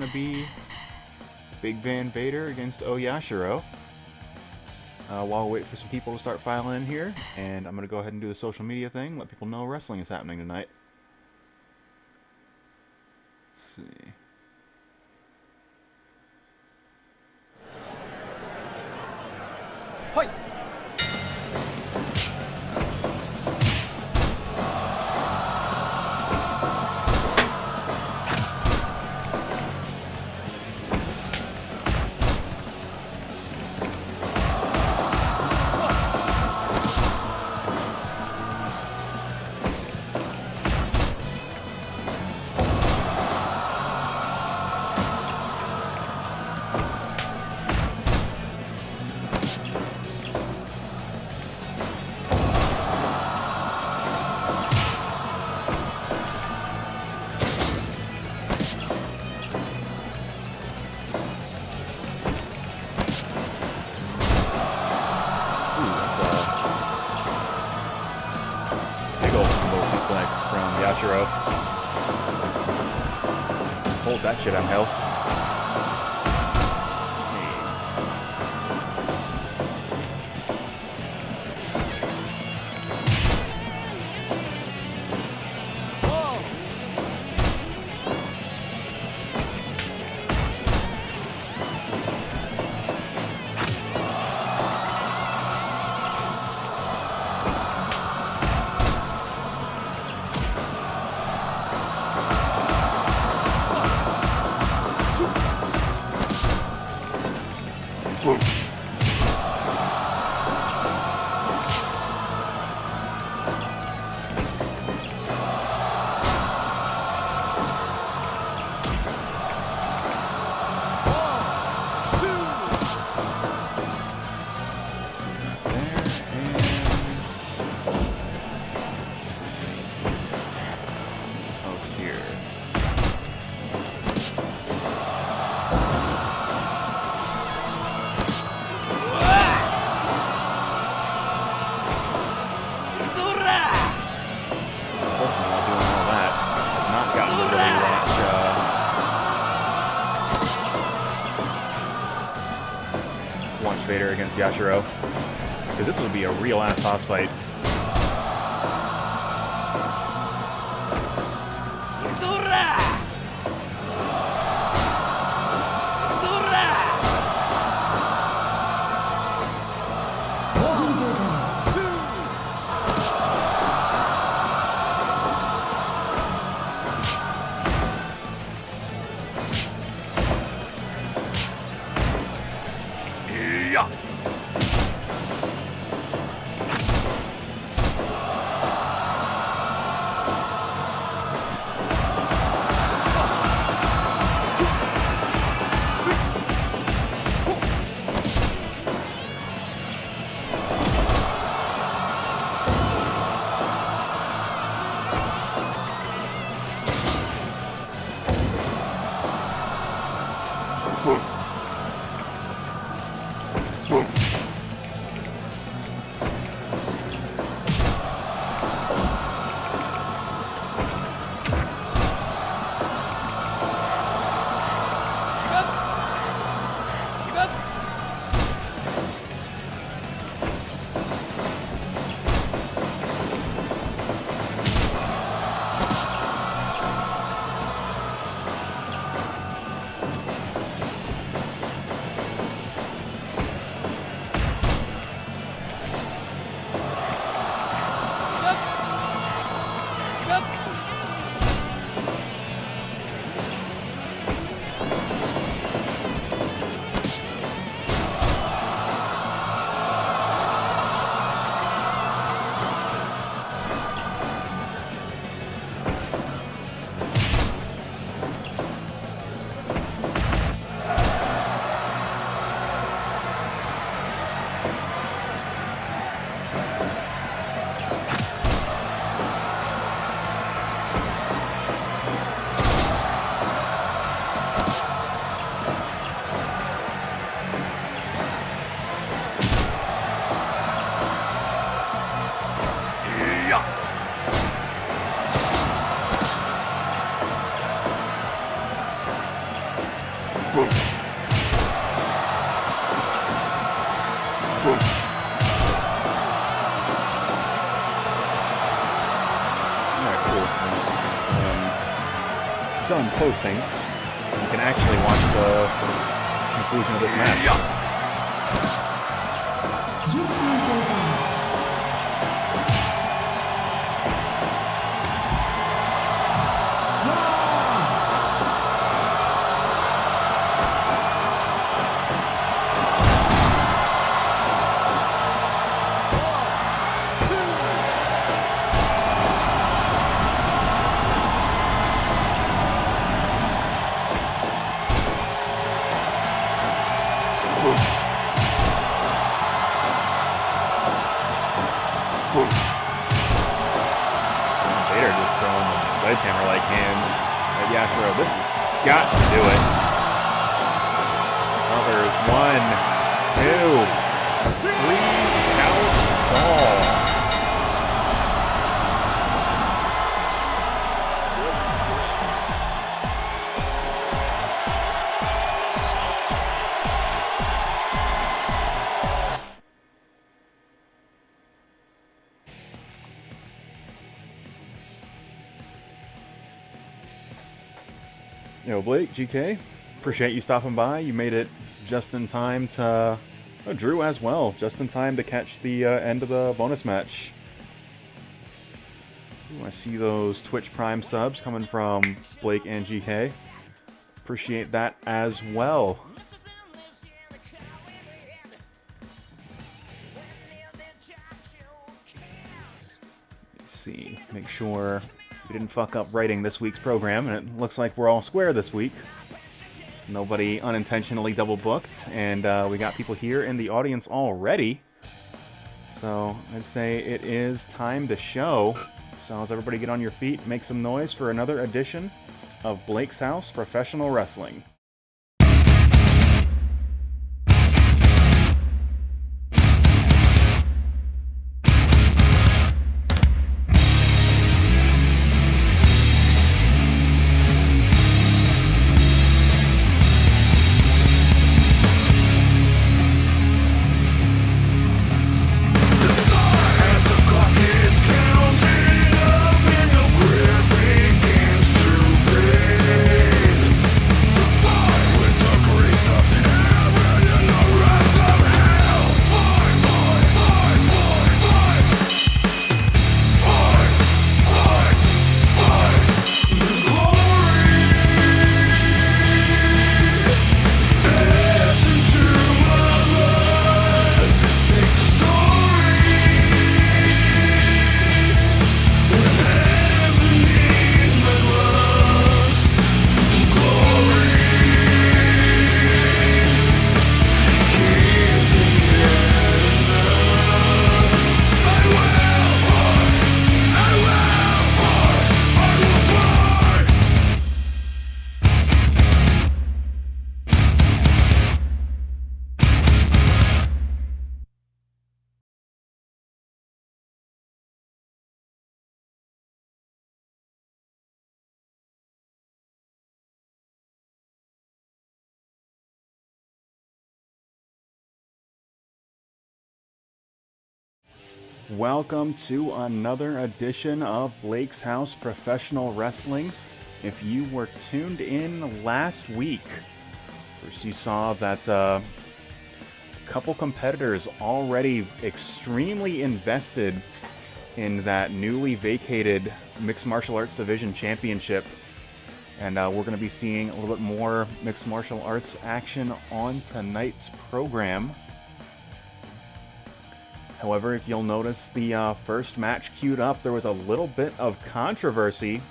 to be Big Van Vader against Yashiro. While we wait for some people to start filing in here, and I'm going to go ahead and do the social media thing, let people know wrestling is happening tonight. Let's see. Hoi! Yashiro. Hold that shit on hell. Vader against Yashiro, because this will be a real ass boss fight. Alright, cool. Done posting. You can actually watch the conclusion of this match. Vader just throwing sledgehammer-like hands at Yashiro. This has got to do it. Others, 1, 2, 3, count ball. Yo, Blake, GK, appreciate you stopping by. You made it just in time to... Oh, Drew as well, just in time to catch the end of the bonus match. Ooh, I see those Twitch Prime subs coming from Blake and GK. Appreciate that as well. Let's see, make sure we didn't fuck up writing this week's program, and it looks like we're all square this week. Nobody unintentionally double booked, and we got people here in the audience already. So I'd say it is time to show. So as everybody get on your feet, make some noise for another edition of Blake's House Professional Wrestling. Welcome to another edition of Blake's House Professional Wrestling. If you were tuned in last week, first you saw that a couple competitors already extremely invested in that newly vacated Mixed Martial Arts Division Championship. And we're going to be seeing a little bit more Mixed Martial Arts action on tonight's program. However, if you'll notice the first match queued up, there was a little bit of controversy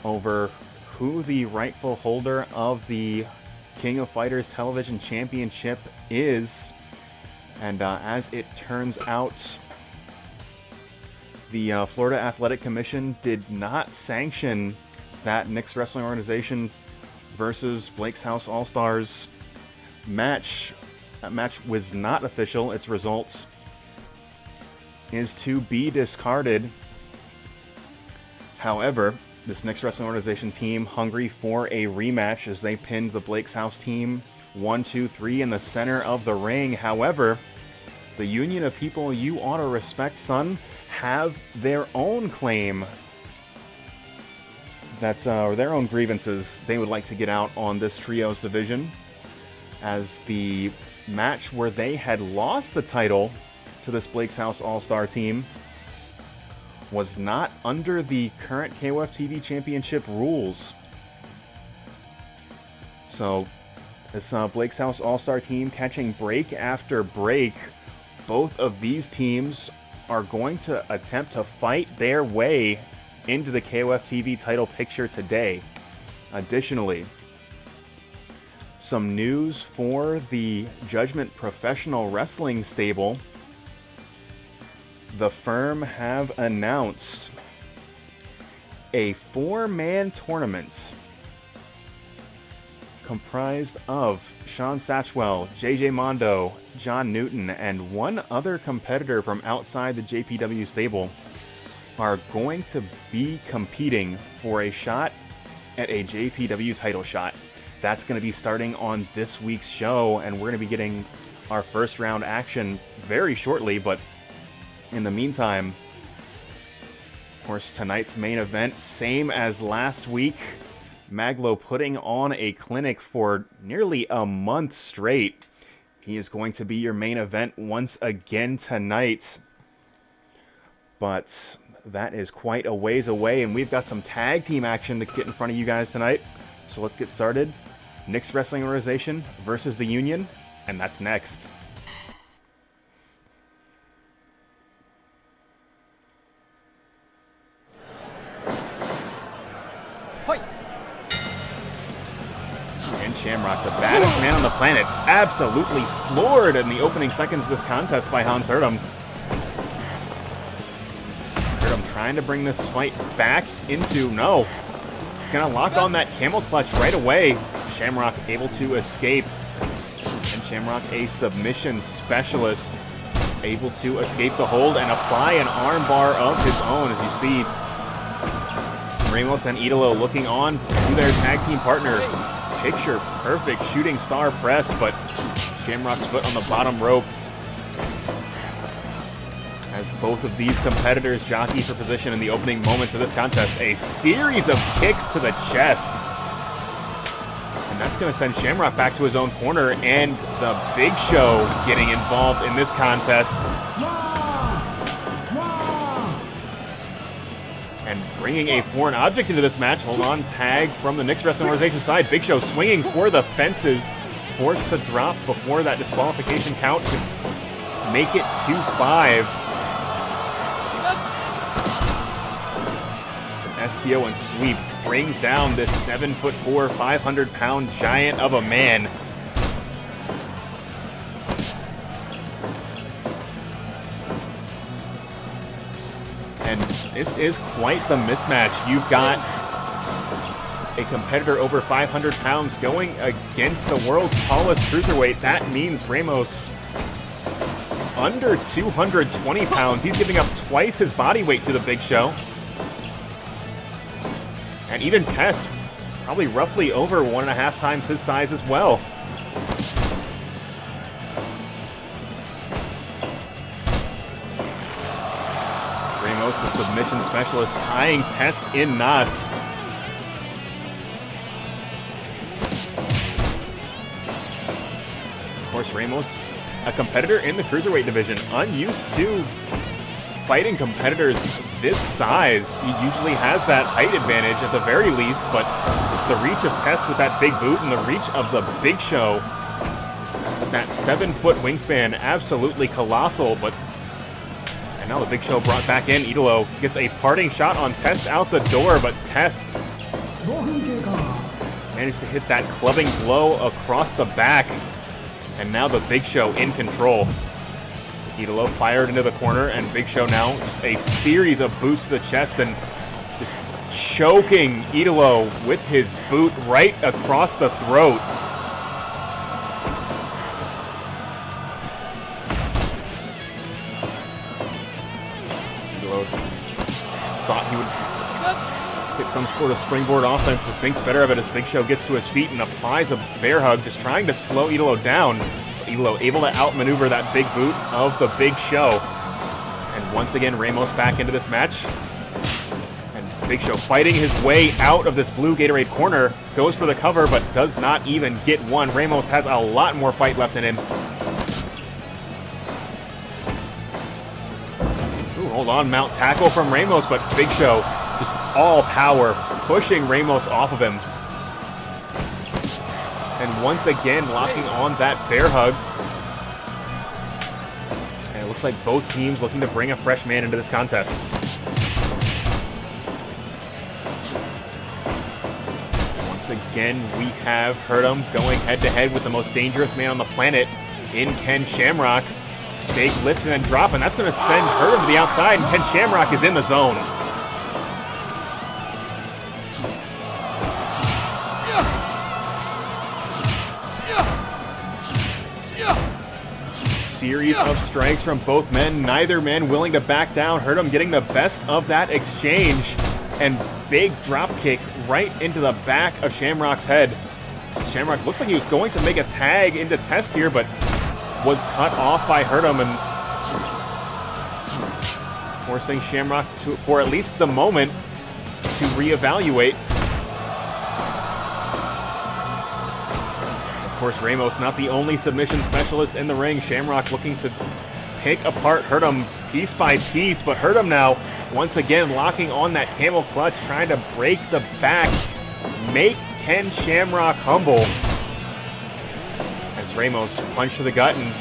over who the rightful holder of the King of Fighters Television Championship is. And as it turns out, the Florida Athletic Commission did not sanction that Mixed Wrestling Organization versus Blake's House All-Stars match. That match was not official. Its results is to be discarded. However, This next wrestling organization team hungry for a rematch as they pinned the Blake's House team 1, 2, 3 in the center of the ring. However, the Union of People You Ought to Respect, son, have their own claim or their own grievances they would like to get out on this trios division, as the match where they had lost the title to this Blake's House All-Star team was not under the current KOF TV Championship rules. So this Blake's House All-Star team catching break after break. Both of these teams are going to attempt to fight their way into the KOF TV title picture today. Additionally, some news for the Judgment Professional Wrestling stable. The firm have announced a 4-man tournament comprised of Shawn Satchwell, JJ Mondo, John Newton, and one other competitor from outside the JPW stable are going to be competing for a shot at a JPW title shot. That's going to be starting on this week's show, and we're going to be getting our first round action very shortly. But in the meantime, of course, tonight's main event, same as last week, Mag.Lo putting on a clinic for nearly a month straight. He is going to be your main event once again tonight. But that is quite a ways away, and we've got some tag team action to get in front of you guys tonight. So let's get started. Nick's Wrestling Organization versus the Union, and that's next. And Shamrock, the baddest man on the planet, absolutely floored in the opening seconds of this contest by Hans Hurtem. Hurtem trying to bring this fight back into, no. Gonna lock on that camel clutch right away. Shamrock able to escape. And Shamrock, a submission specialist, able to escape the hold and apply an armbar of his own. As you see, Ramos and Idolo looking on to their tag team partner. Picture perfect shooting star press, but Shamrock's foot on the bottom rope. As both of these competitors jockey for position in the opening moments of this contest. A series of kicks to the chest. And that's going to send Shamrock back to his own corner, and the Big Show getting involved in this contest. And bringing a foreign object into this match. Hold on, tag from the Nick's Wrestling Organization side. Big Show swinging for the fences. Forced to drop before that disqualification count to make it 2-5. STO and sweep brings down this 7'4", 500-pound giant of a man. And this is quite the mismatch. You've got a competitor over 500 pounds going against the world's tallest cruiserweight. That means Ramos under 220 pounds. He's giving up twice his body weight to the Big Show. And even Test, probably roughly over 1.5 times his size as well. Ramos, the submission specialist, tying Test in knots. Of course, Ramos, a competitor in the cruiserweight division, unused to fighting competitors this size. He usually has that height advantage at the very least, but the reach of Test with that big boot and the reach of the Big Show, that 7-foot wingspan, absolutely colossal. But and now the Big Show brought back in. Idolo gets a parting shot on Test out the door, but Test managed to hit that clubbing blow across the back, and now the Big Show in control. Idolo fired into the corner, and Big Show now just a series of boots to the chest and just choking Idolo with his boot right across the throat. Idolo thought he would hit some Sort of springboard offense, but thinks better of it as Big Show gets to his feet and applies a bear hug, just trying to slow Idolo down. Idolo able to outmaneuver that big boot of the Big Show. And once again, Ramos back into this match. And Big Show fighting his way out of this blue Gatorade corner, goes for the cover, but does not even get one. Ramos has a lot more fight left in him. Ooh, hold on, mount tackle from Ramos, but Big Show just all power, pushing Ramos off of him. And once again, locking on that bear hug. And it looks like both teams looking to bring a fresh man into this contest. Once again, we have Hurtem going head-to-head with the most dangerous man on the planet in Ken Shamrock. Big lift and then drop, and that's going to send Hurtem to the outside, and Ken Shamrock is in the zone. Series of strikes from both men, neither man willing to back down. Hurtem getting the best of that exchange, and big drop kick right into the back of Shamrock's head. Shamrock looks like he was going to make a tag into Test here, but was cut off by Hurtem, and forcing Shamrock to, for at least the moment, to reevaluate. Of course, Ramos not the only submission specialist in the ring. Shamrock looking to pick apart Hurtem piece by piece, but Hurtem now once again locking on that camel clutch, trying to break the back, make Ken Shamrock humble. As Ramos punch to the gut and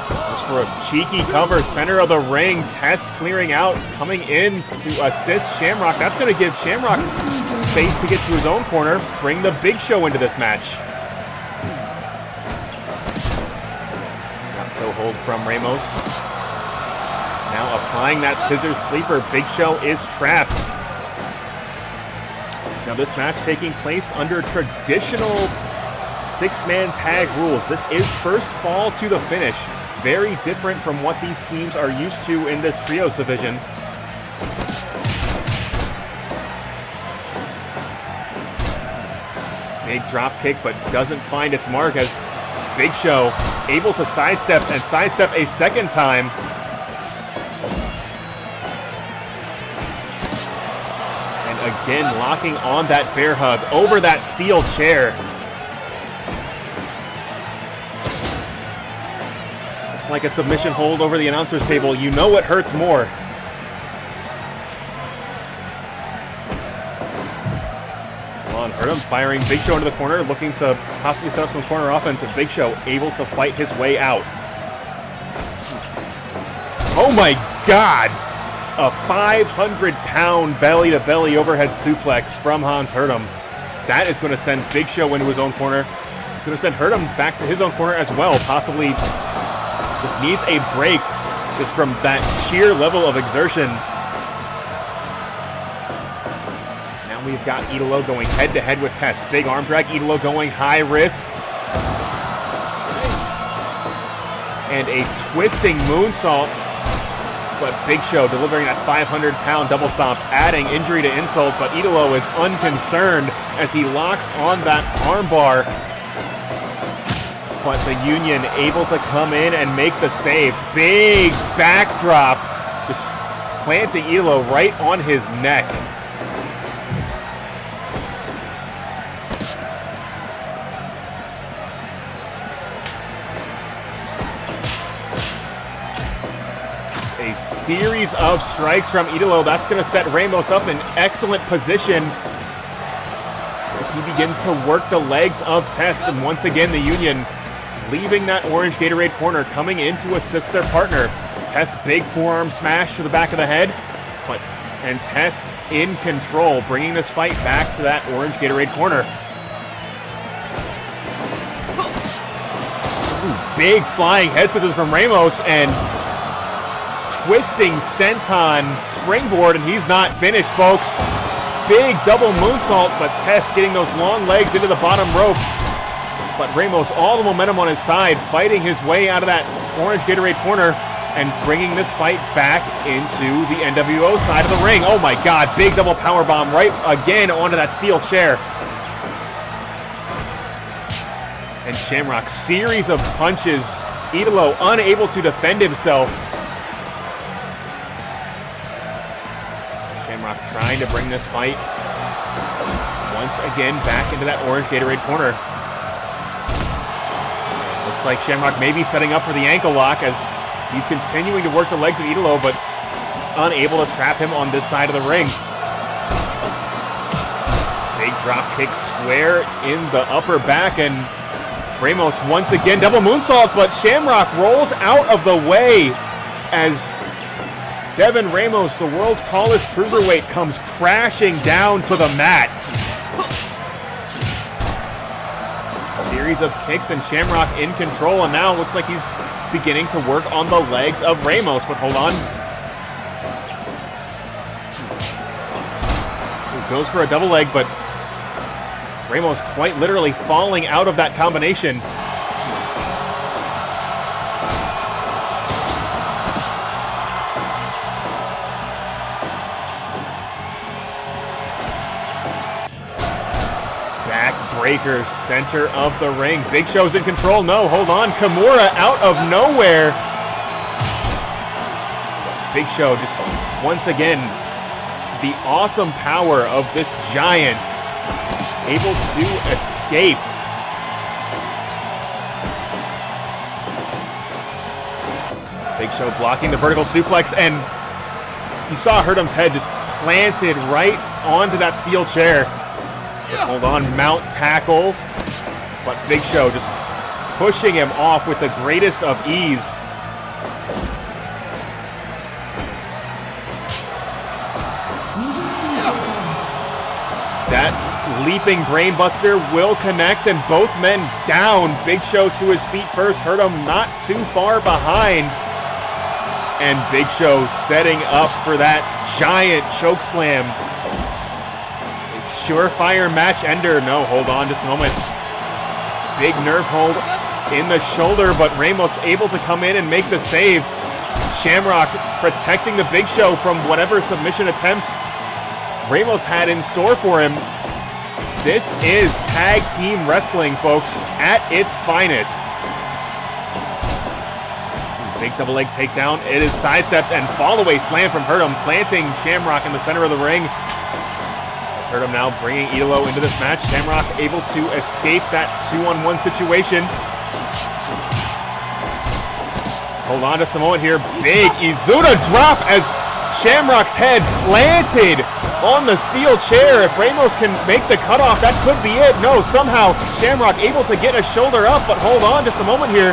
goes for a cheeky cover, center of the ring. Test clearing out, coming in to assist Shamrock. That's going to give Shamrock space to get to his own corner, bring the Big Show into this match. Hold from Ramos. Now applying that scissors sleeper. Big Show is trapped. Now this match taking place under traditional six-man tag rules. This is first fall to the finish. Very different from what these teams are used to in this trios division. Big drop kick, but doesn't find its mark as Big Show able to sidestep and sidestep a second time. And again, locking on that bear hug over that steel chair. It's like a submission hold over the announcer's table. You know what hurts more. Hurtem firing Big Show into the corner, looking to possibly set up some corner offense, and Big Show able to fight his way out. Oh my God! A 500-pound belly-to-belly overhead suplex from Hans Hurtem. That is going to send Big Show into his own corner. It's going to send Hurtem back to his own corner as well. Possibly just needs a break just from that sheer level of exertion. We've got Idolo going head-to-head with Test. Big arm drag, Idolo going high risk. And a twisting moonsault. But Big Show delivering that 500-pound double stomp, adding injury to insult, but Idolo is unconcerned as he locks on that armbar. But the Union able to come in and make the save. Big backdrop, just planting Idolo right on his neck. Series of strikes from Idolo. That's going to set Ramos up in excellent position as he begins to work the legs of Test. And once again, the Union leaving that orange Gatorade corner, coming in to assist their partner. Test big forearm smash to the back of the head, and Test in control, bringing this fight back to that orange Gatorade corner. Ooh, big flying head scissors from Ramos, and twisting senton springboard, and he's not finished, folks. Big double moonsault, but Test getting those long legs into the bottom rope. But Ramos, all the momentum on his side, fighting his way out of that orange Gatorade corner, and bringing this fight back into the NWO side of the ring. Oh my God, big double powerbomb right again onto that steel chair. And Shamrock, series of punches. Idolo unable to defend himself. Shamrock trying to bring this fight once again back into that orange Gatorade corner. Looks like Shamrock may be setting up for the ankle lock as he's continuing to work the legs of Idolo, but he's unable to trap him on this side of the ring. Big drop kick square in the upper back, and Ramos once again double moonsault, but Shamrock rolls out of the way as Devon Ramos, the world's tallest cruiserweight, comes crashing down to the mat. Series of kicks and Shamrock in control, and now looks like he's beginning to work on the legs of Ramos, but hold on. Ooh, goes for a double leg, but Ramos quite literally falling out of that combination. Backbreaker, center of the ring. Big Show's in control. No, hold on. Kimura out of nowhere. Big Show just once again, the awesome power of this giant, able to escape. Big Show blocking the vertical suplex, and you saw Hurtem's head just planted right onto that steel chair. But hold on, mount tackle, but Big Show just pushing him off with the greatest of ease. That leaping brainbuster will connect, and both men down. Big Show to his feet first. Hurtem not too far behind. And Big Show setting up for that giant choke slam. A surefire match ender. No, hold on just a moment. Big nerve hold in the shoulder, but Ramos able to come in and make the save. Shamrock protecting the Big Show from whatever submission attempt Ramos had in store for him. This is tag team wrestling, folks, at its finest. Big double leg takedown. It is sidestepped, and fall away slam from Hurtem, planting Shamrock in the center of the ring. As Hurtem now bringing Idolo into this match. Shamrock able to escape that 2-on-1 situation. Hold on just a moment here. Big Izuna drop as Shamrock's head planted on the steel chair. If Ramos can make the cutoff, that could be it. No, somehow Shamrock able to get a shoulder up, but hold on just a moment here.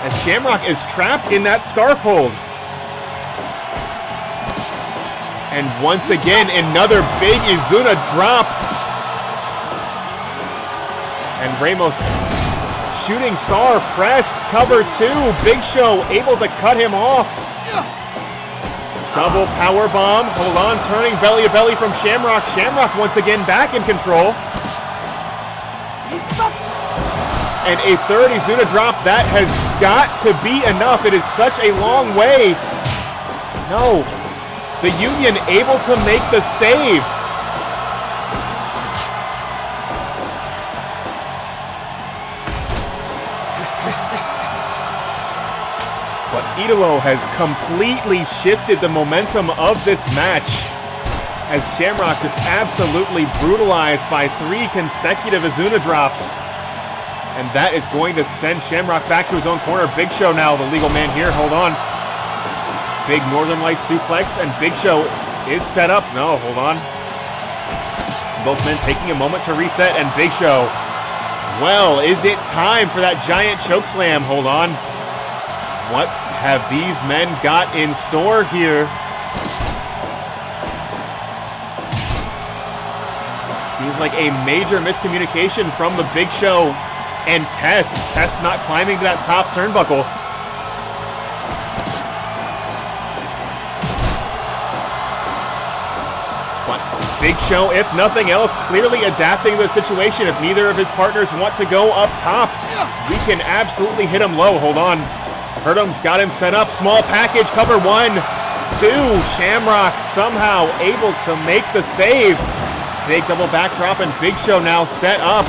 As Shamrock is trapped in that scarf hold. And once again, another big Izuna drop. And Ramos shooting star press, cover two. Big Show able to cut him off. Double power bomb. Hold on, turning belly to belly from Shamrock. Shamrock once again back in control. And a third Izuna drop. That has got to be enough. It is such a long way. No. The Union able to make the save. But Idolo has completely shifted the momentum of this match as Shamrock just absolutely brutalized by 3 consecutive Izuna drops. And that is going to send Shamrock back to his own corner. Big Show now, the legal man here. Hold on. Big Northern Lights suplex, and Big Show is set up. No, hold on. Both men taking a moment to reset, and Big Show. Well, is it time for that giant choke slam? Hold on. What have these men got in store here? Seems like a major miscommunication from the Big Show and Test. Test not climbing to that top turnbuckle. But Big Show, if nothing else, clearly adapting to the situation. If neither of his partners want to go up top, we can absolutely hit him low. Hold on. Hurtem's got him set up. Small package, cover 1, 2. Shamrock somehow able to make the save. Big double backdrop, and Big Show now set up.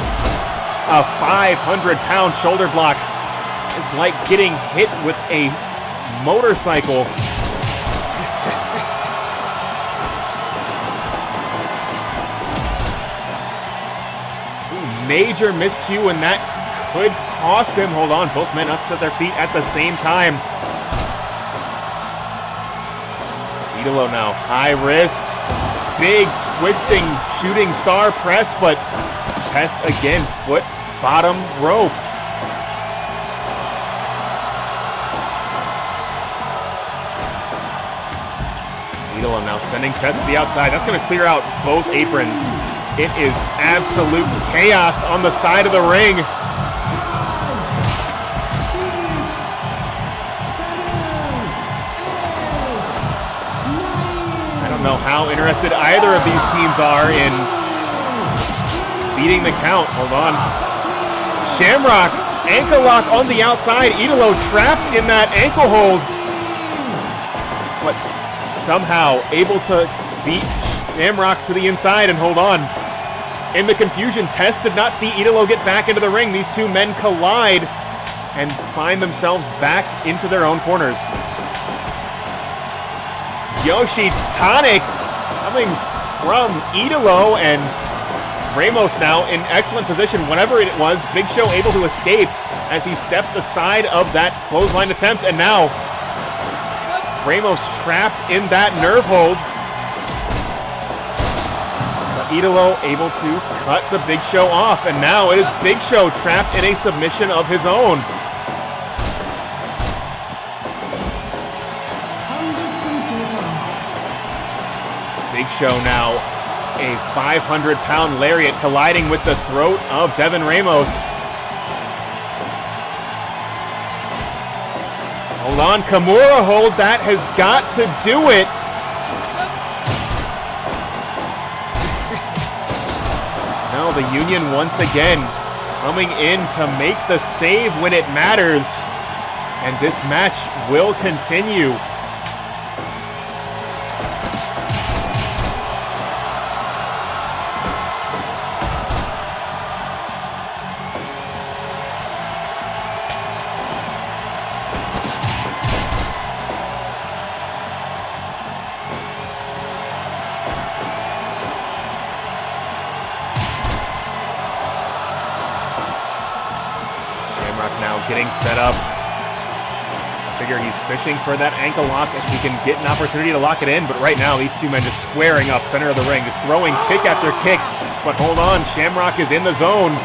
A 500-pound shoulder block. It's like getting hit with a motorcycle. Major miscue, and that could cost him. Hold on, both men up to their feet at the same time. Idolo now, high risk. Big twisting shooting star press, but test again, foot bottom rope. Idolo now sending Test to the outside. That's going to clear out both aprons. It is absolute chaos on the side of the ring. I don't know how interested either of these teams are in beating the count. Hold on. Shamrock, ankle lock on the outside. Idolo trapped in that ankle hold. But somehow able to beat Shamrock to the inside and hold on. In the confusion, Test did not see Idolo get back into the ring. These two men collide and find themselves back into their own corners. Yoshi Tonic coming from Idolo, and Ramos now in excellent position. Whatever it was, Big Show able to escape as he stepped aside of that clothesline attempt, and now Ramos trapped in that nerve hold. Idolo able to cut the Big Show off, and now it is Big Show trapped in a submission of his own. Big Show now a 500-pound lariat colliding with the throat of Devon Ramos. Hold on, Kimura hold, that has got to do it. The Union once again coming in to make the save when it matters, and this match will continue. Getting set up. I figure he's fishing for that ankle lock if he can get an opportunity to lock it in, but right now these two men just squaring up center of the ring, just throwing kick after kick. But hold on, Shamrock is in the zone.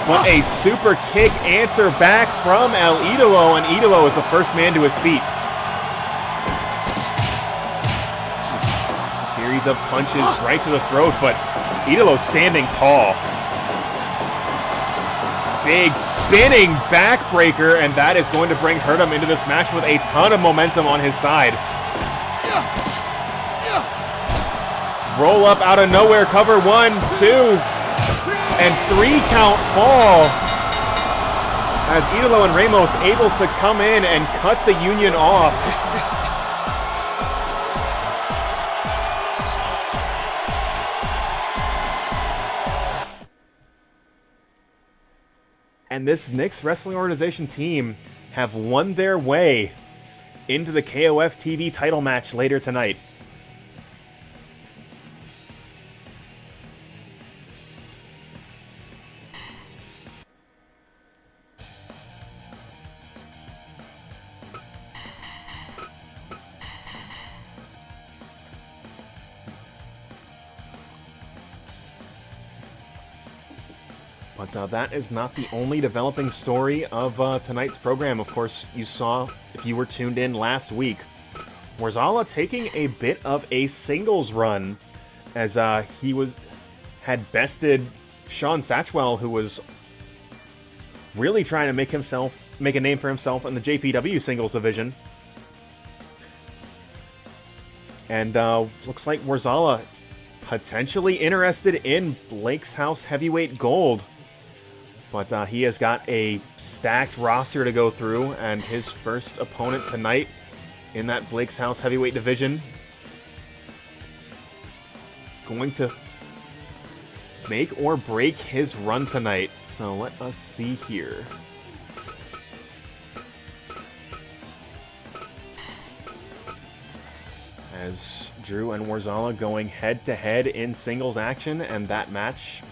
But a super kick answer back from El Idolo, and Idolo is the first man to his feet. Series of punches right to the throat, but Idolo standing tall. Big spinning backbreaker, and that is going to bring Hurtem into this match with a ton of momentum on his side. Roll up out of nowhere, cover 1, 2, and 3 count fall. As Idolo and Ramos able to come in and cut the Union off. And this Knicks Wrestling Organization team have won their way into the KOF TV title match later tonight. But that is not the only developing story of tonight's program. Of course, you saw, if you were tuned in last week, Worzalla taking a bit of a singles run as he had bested Shawn Satchwell, who was really trying to make a name for himself in the JPW singles division. And looks like Worzalla potentially interested in Blake's House Heavyweight Gold. But he has got a stacked roster to go through, and his first opponent tonight in that Blake's House heavyweight division is going to make or break his run tonight. So let us see here. As Drew and Worzalla going head-to-head in singles action, and that match,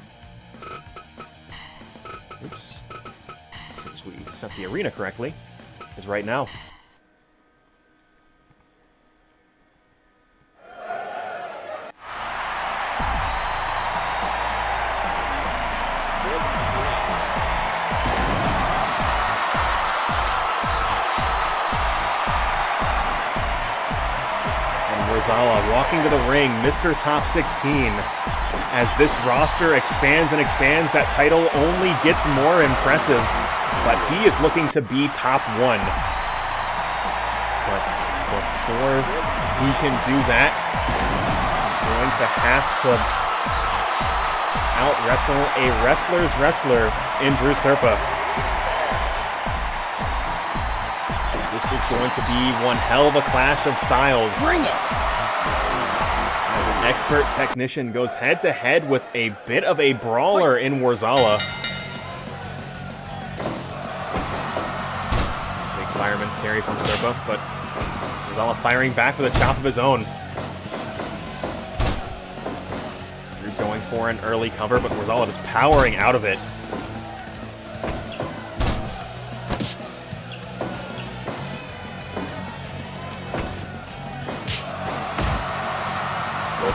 since we set the arena correctly, is right now. Worzalla walking to the ring, Mr. Top 16. As this roster expands and expands, that title only gets more impressive, but he is looking to be top 1. But before he can do that, he's going to have to out-wrestle a wrestler's wrestler in Drew Serpa. This is going to be one hell of a clash of styles. Bring it! As an expert technician goes head-to-head with a bit of a brawler in Worzalla. Big fireman's carry from Serpa, but Worzalla firing back with a chop of his own. Drew going for an early cover, but Worzalla just powering out of it.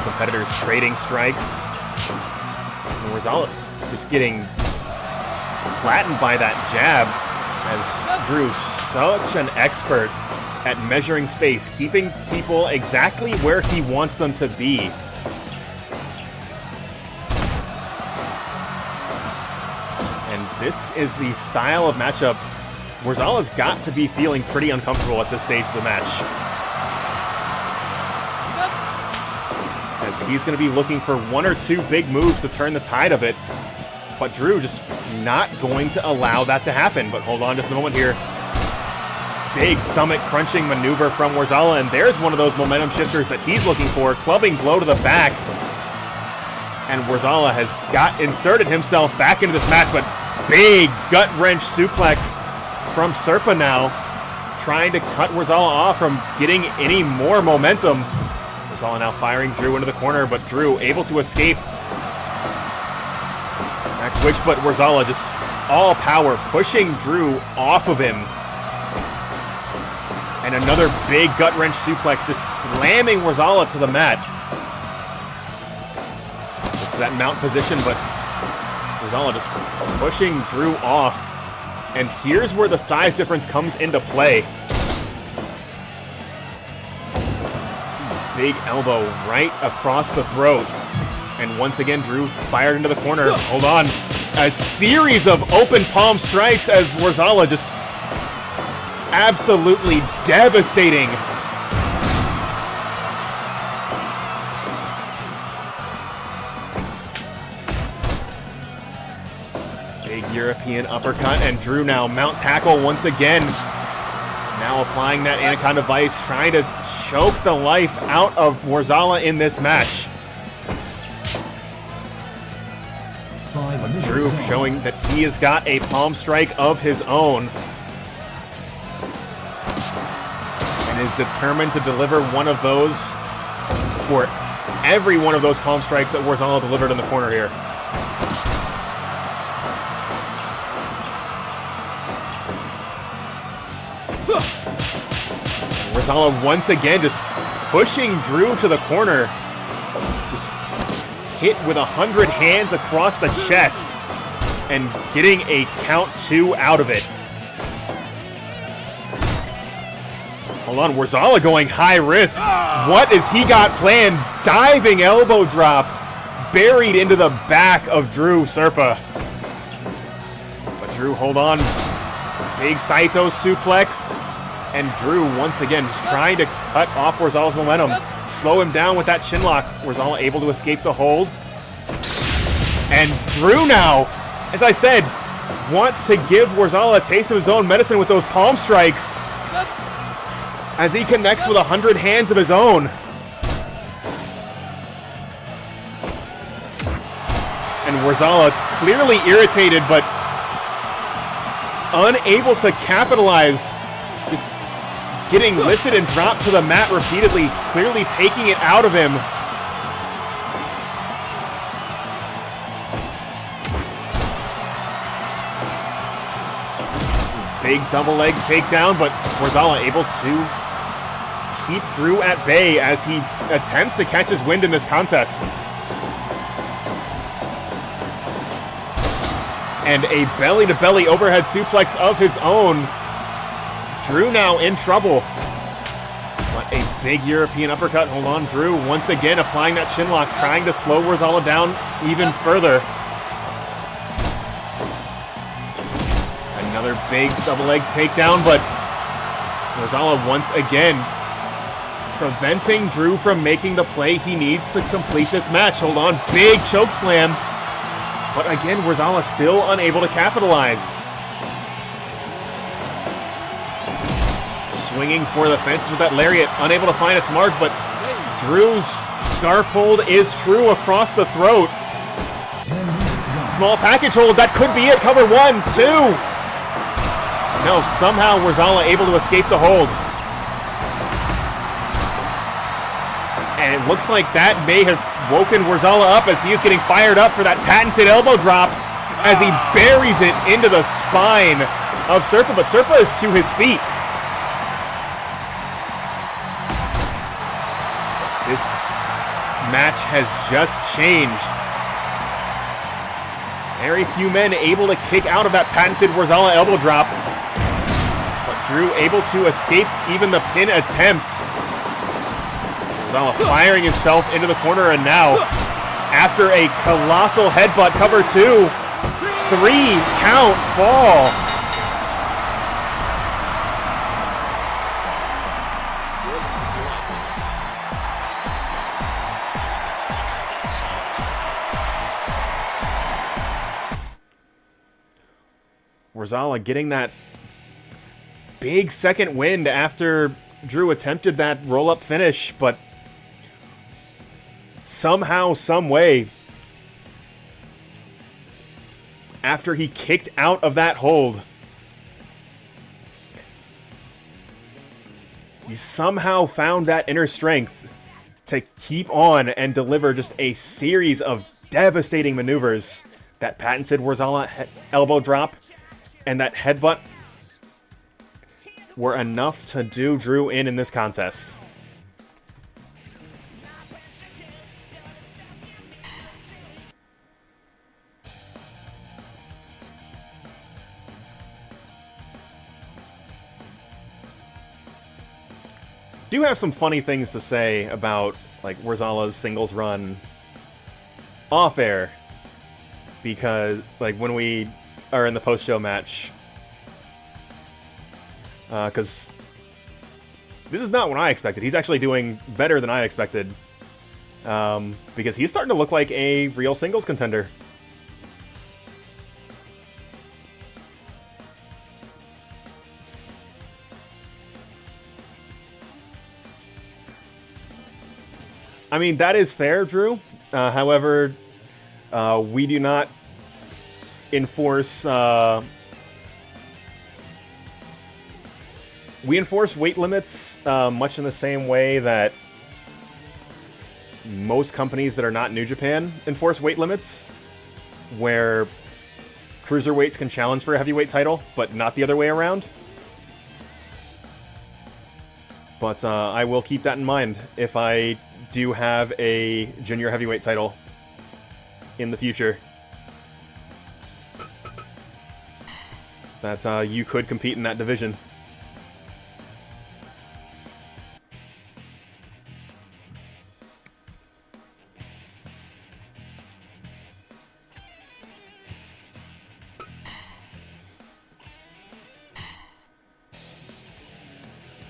Competitors trading strikes. And Worzalla just getting flattened by that jab, as Drew's such an expert at measuring space, keeping people exactly where he wants them to be. And this is the style of matchup Worzalla's got to be feeling pretty uncomfortable at this stage of the match. He's going to be looking for one or two big moves to turn the tide of it. But Drew just not going to allow that to happen. But hold on just a moment here. Big stomach-crunching maneuver from Worzalla, and there's one of those momentum shifters that he's looking for. Clubbing blow to the back. And Worzalla has inserted himself back into this match, but big gut-wrench suplex from Serpa now, trying to cut Worzalla off from getting any more momentum. Worzalla now firing Drew into the corner, but Drew able to escape. Back switch, but Worzalla just all power, pushing Drew off of him. And another big gut-wrench suplex, just slamming Worzalla to the mat. This is that mount position, but Worzalla just pushing Drew off. And here's where the size difference comes into play. Big elbow right across the throat. And once again, Drew fired into the corner. Hold on. A series of open palm strikes as Worzalla just absolutely devastating. Big European uppercut, and Drew now mount tackle once again. Now applying that Anaconda Vice, trying to choke the life out of Worzalla in this match. Drew showing that he has got a palm strike of his own. And is determined to deliver one of those for every one of those palm strikes that Worzalla delivered in the corner here. Worzalla once again just pushing Drew to the corner. Just hit with 100 hands across the chest and getting a count 2 out of it. Hold on, Worzalla going high risk. What has he got planned? Diving elbow drop buried into the back of Drew Serpa. But Drew, hold on. Big Saito suplex. And Drew, once again, just trying to cut off Worzalla's momentum. Slow him down with that chinlock. Worzalla able to escape the hold. And Drew now, as I said, wants to give Worzalla a taste of his own medicine with those palm strikes as he connects with 100 hands of his own. And Worzalla clearly irritated, but unable to capitalize. Just getting lifted and dropped to the mat repeatedly, clearly taking it out of him. Big double leg takedown, but Worzalla able to keep Drew at bay as he attempts to catch his wind in this contest. And a belly-to-belly overhead suplex of his own. Drew now in trouble. But a big European uppercut. Hold on, Drew once again applying that chin lock, trying to slow Worzalla down even further. Another big double leg takedown, but Worzalla once again preventing Drew from making the play he needs to complete this match. Hold on, big choke slam. But again, Worzalla still unable to capitalize. Swinging for the fences with that lariat, unable to find its mark, but Drew's scarf hold is true across the throat. Small package hold, that could be it. Cover 1, 2. No, somehow Worzalla able to escape the hold. And it looks like that may have woken Worzalla up as he is getting fired up for that patented elbow drop as he buries it into the spine of Serpa, but Serpa is to his feet. This match has just changed. Very few men able to kick out of that patented Worzalla elbow drop, but Drew able to escape even the pin attempt. Worzalla firing himself into the corner, and now, after a colossal headbutt, cover 2, 3 count fall. Worzalla getting that big second wind after Drew attempted that roll-up finish, but somehow, some way, after he kicked out of that hold, he somehow found that inner strength to keep on and deliver just a series of devastating maneuvers. That patented Worzalla elbow drop and that headbutt were enough to do Drew in this contest. Do have some funny things to say about like Worzalla's singles run off air, because like when we are in the post-show match, because this is not what I expected. He's actually doing better than I expected, because he's starting to look like a real singles contender. I mean, that is fair, Drew. However, we do not enforce... we enforce weight limits much in the same way that most companies that are not New Japan enforce weight limits, where cruiserweights can challenge for a heavyweight title, but not the other way around. But I will keep that in mind if I do have a junior heavyweight title in the future. That you could compete in that division.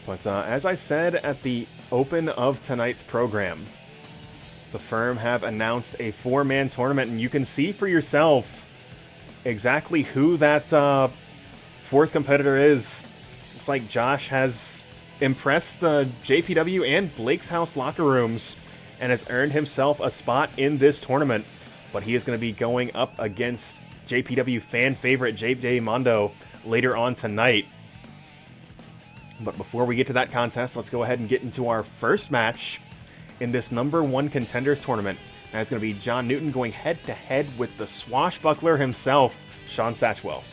But as I said at the open of tonight's program, the firm have announced a 4-man tournament, and you can see for yourself exactly who that fourth competitor is. Looks like Josh has impressed the JPW and Blake's House locker rooms and has earned himself a spot in this tournament. But he is going to be going up against JPW fan favorite JJ Mondo later on tonight. But before we get to that contest, let's go ahead and get into our first match in this #1 Contenders tournament. And it's going to be John Newton going head-to-head with the swashbuckler himself, Shawn Satchwell.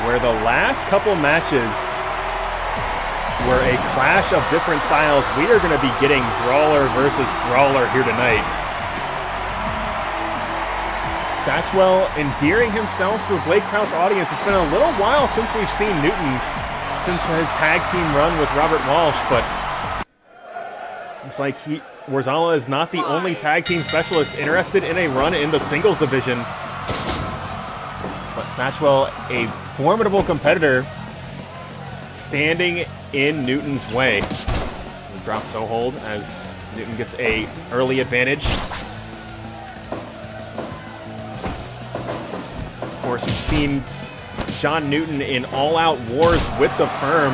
Where the last couple matches were a clash of different styles, we are going to be getting Brawler versus Brawler here tonight. Satchwell endearing himself to the Blake's House audience. It's been a little while since we've seen Newton since his tag team run with Robert Walsh, but looks like Worzalla is not the only tag team specialist interested in a run in the singles division. But Satchwell, a formidable competitor, standing in Newton's way. Drop toe hold as Newton gets a early advantage. Of course, we've seen John Newton in all-out wars with the firm.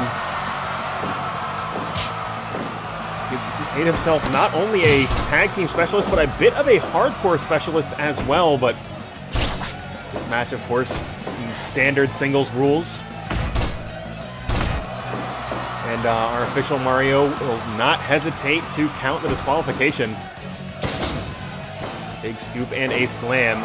He's made himself not only a tag team specialist, but a bit of a hardcore specialist as well. But this match, of course, standard singles rules. And our official Mario will not hesitate to count the disqualification. Big scoop and a slam.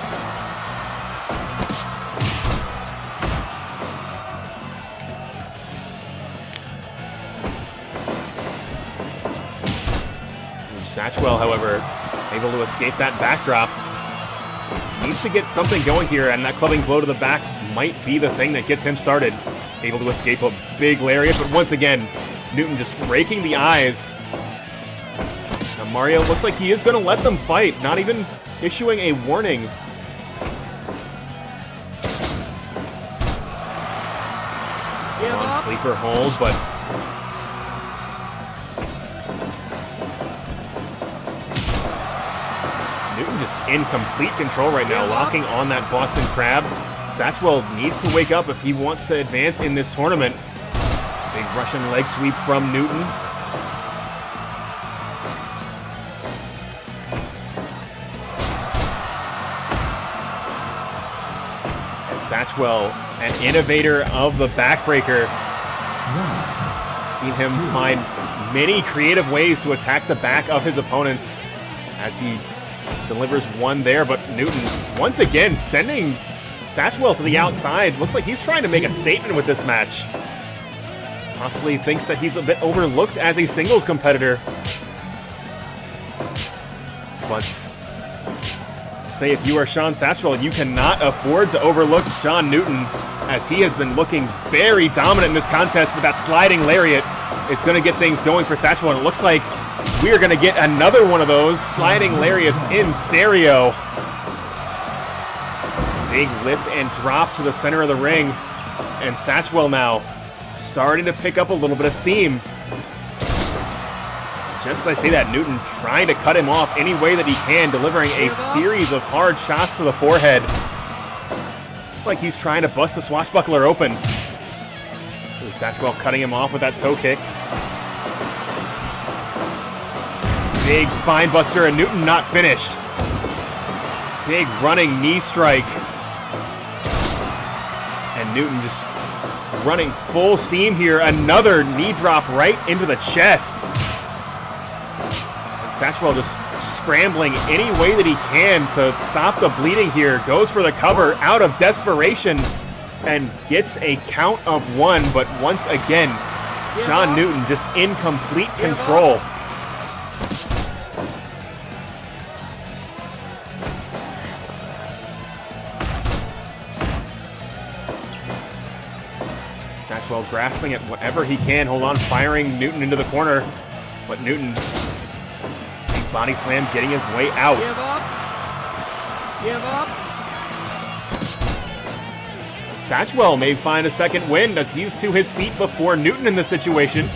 Satchwell, however, able to escape that backdrop. Needs to get something going here, and that clubbing blow to the back might be the thing that gets him started. Able to escape a big lariat, but once again, Newton just raking the eyes. Now Mario looks like he is going to let them fight, not even issuing a warning. On sleeper hold, but Newton just in complete control right now, locking on that Boston Crab. Satchwell needs to wake up if he wants to advance in this tournament. Big Russian leg sweep from Newton. And Satchwell, an innovator of the backbreaker. Seen him find many creative ways to attack the back of his opponents as he delivers one there, but Newton once again sending Satchwell to the outside. Looks like he's trying to make a statement with this match. Possibly thinks that he's a bit overlooked as a singles competitor. But say if you are Shawn Satchwell, you cannot afford to overlook John Newton, as he has been looking very dominant in this contest, but that sliding lariat is going to get things going for Satchwell, and it looks like we are going to get another one of those sliding lariats in stereo. Big lift and drop to the center of the ring. And Satchwell now starting to pick up a little bit of steam. Just as I say that, Newton trying to cut him off any way that he can, delivering a series of hard shots to the forehead. Looks like he's trying to bust the swashbuckler open. Ooh, Satchwell cutting him off with that toe kick. Big spine buster, and Newton not finished. Big running knee strike. And Newton just running full steam here. Another knee drop right into the chest. And Satchwell just scrambling any way that he can to stop the bleeding here. Goes for the cover out of desperation and gets a count of one. But once again, John Newton just in complete control. Satchwell grasping at whatever he can. Hold on, firing Newton into the corner. But Newton, big body slam, getting his way out. Give up. Give up. Satchwell may find a second wind as he's to his feet before Newton in this situation.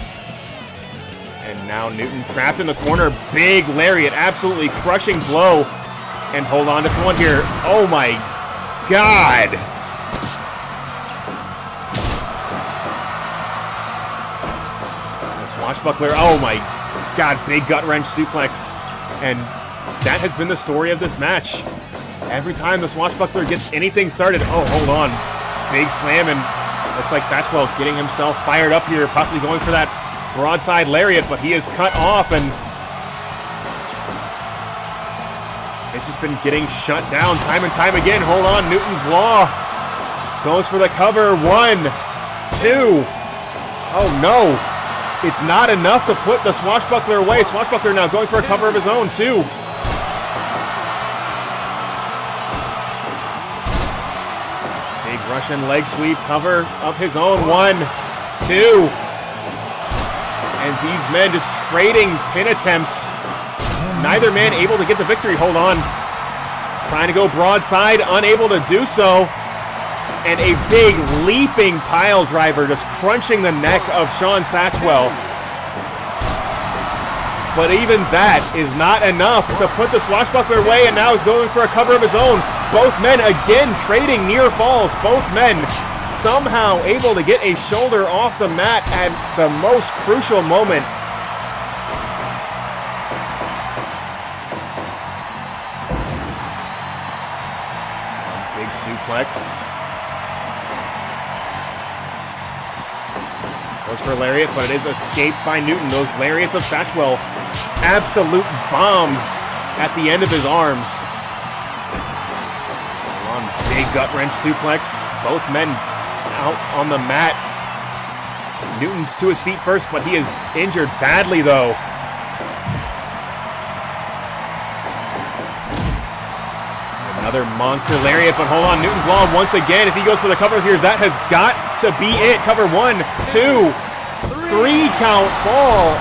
And now Newton trapped in the corner. Big lariat, absolutely crushing blow. And hold on to someone here. Oh my God. The swashbuckler, oh my God, big gut wrench suplex. And that has been the story of this match. Every time the swashbuckler gets anything started, oh, hold on. Big slam, and looks like Satchwell getting himself fired up here, possibly going for that broadside lariat, but he is cut off, and it's just been getting shut down time and time again. Hold on, Newton's Law goes for the cover. 1, 2. Oh no, it's not enough to put the swashbuckler away. Swashbuckler now going for a cover of his own, 2. Russian leg sweep, cover of his own. 1, 2. And these men just trading pin attempts. Neither man able to get the victory. Hold on. Trying to go broadside, unable to do so. And a big leaping pile driver just crunching the neck of Shawn Satchwell. But even that is not enough to put the swashbuckler away, and now he's going for a cover of his own. Both men again trading near falls. Both men somehow able to get a shoulder off the mat at the most crucial moment. Big suplex. Goes for a lariat, but it is escaped by Newton. Those lariats of Satchwell, absolute bombs at the end of his arms. On big gut wrench suplex. Both men out on the mat. Newton's to his feet first, but he is injured badly though. Another monster lariat, but hold on, Newton's Law once again. If he goes for the cover here, that has got to be it. Cover 1, 2, 3 count fall.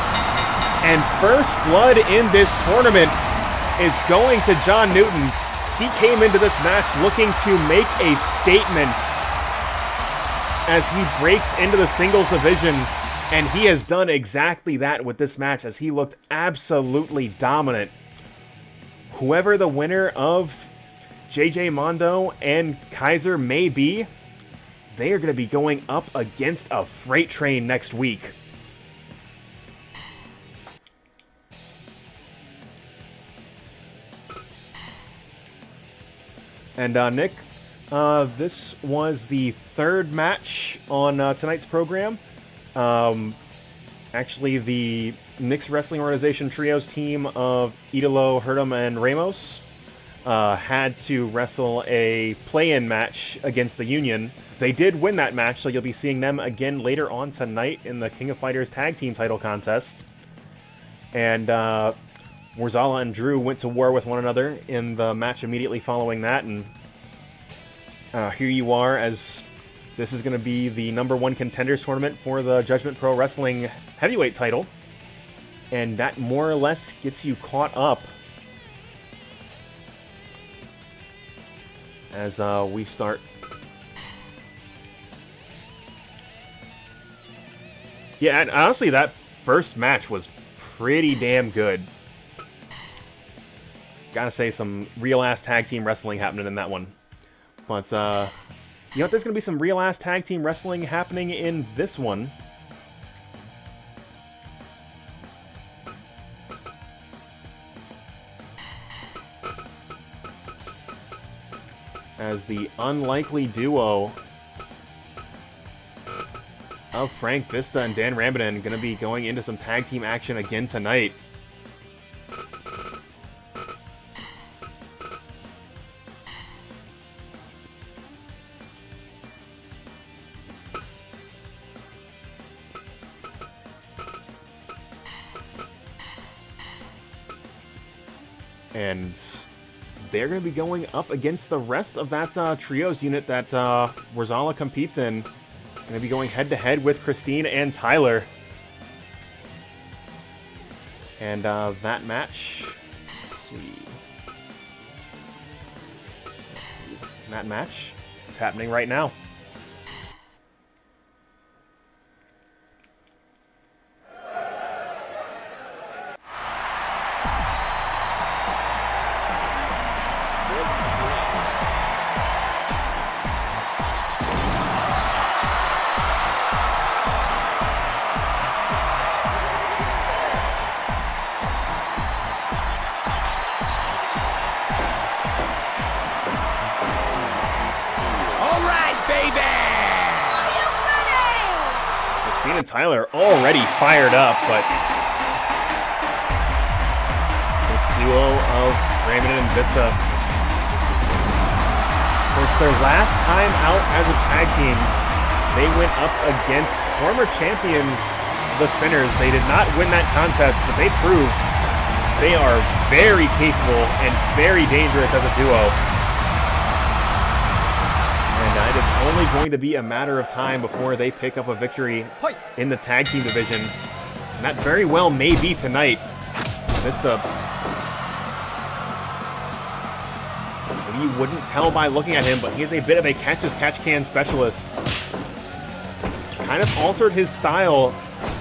And first blood in this tournament is going to John Newton. He came into this match looking to make a statement as he breaks into the singles division. And he has done exactly that with this match as he looked absolutely dominant. Whoever the winner of JJ Mondo and Kaiser may be, they are going to be going up against a freight train next week. And Nick, this was the third match on tonight's program. Actually, the Mixed Wrestling Organization Trios team of Idolo, Hurtem, and Ramos had to wrestle a play-in match against the Union. They did win that match, so you'll be seeing them again later on tonight in the King of Fighters Tag Team title contest. And Worzalla and Drew went to war with one another in the match immediately following that, and here you are, as this is going to be the #1 contenders tournament for the Judgment Pro Wrestling heavyweight title, and that more or less gets you caught up as we start. Yeah, and honestly, that first match was pretty damn good. Gotta say, some real-ass tag team wrestling happening in that one. But, you know what? There's gonna be some real-ass tag team wrestling happening in this one. As the unlikely duo of Frank Vista and Dan Ramitin gonna be going into some tag team action again tonight. And they're going to be going up against the rest of that trios unit that Worzalla competes in. Going to be going head-to-head with Christine and Tyler. And that match, let's see. That match is happening right now. And Tyler already fired up, but this duo of Ramitin and Vista, of course, their last time out as a tag team, they went up against former champions, the Sinners. They did not win that contest, but they proved they are very capable and very dangerous as a duo. And it is only going to be a matter of time before they pick up a victory in the tag team division. And that very well may be tonight. Vista, maybe you wouldn't tell by looking at him, but he is a bit of a catch-as-catch-can specialist. Kind of altered his style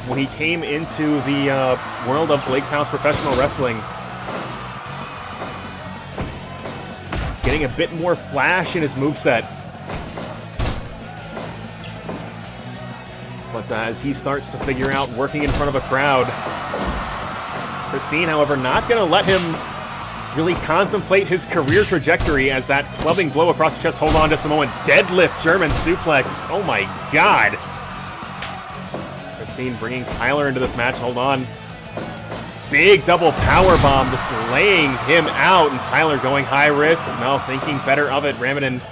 when he came into the world of Blake's House Professional Wrestling. Getting a bit more flash in his moveset. But as he starts to figure out working in front of a crowd, Christine, however, not going to let him really contemplate his career trajectory as that clubbing blow across the chest. Hold on just a moment. Deadlift German suplex. Oh my God. Christine bringing Tyler into this match. Hold on. Big double power bomb, just laying him out, and Tyler going high risk. Now thinking better of it. Ramitin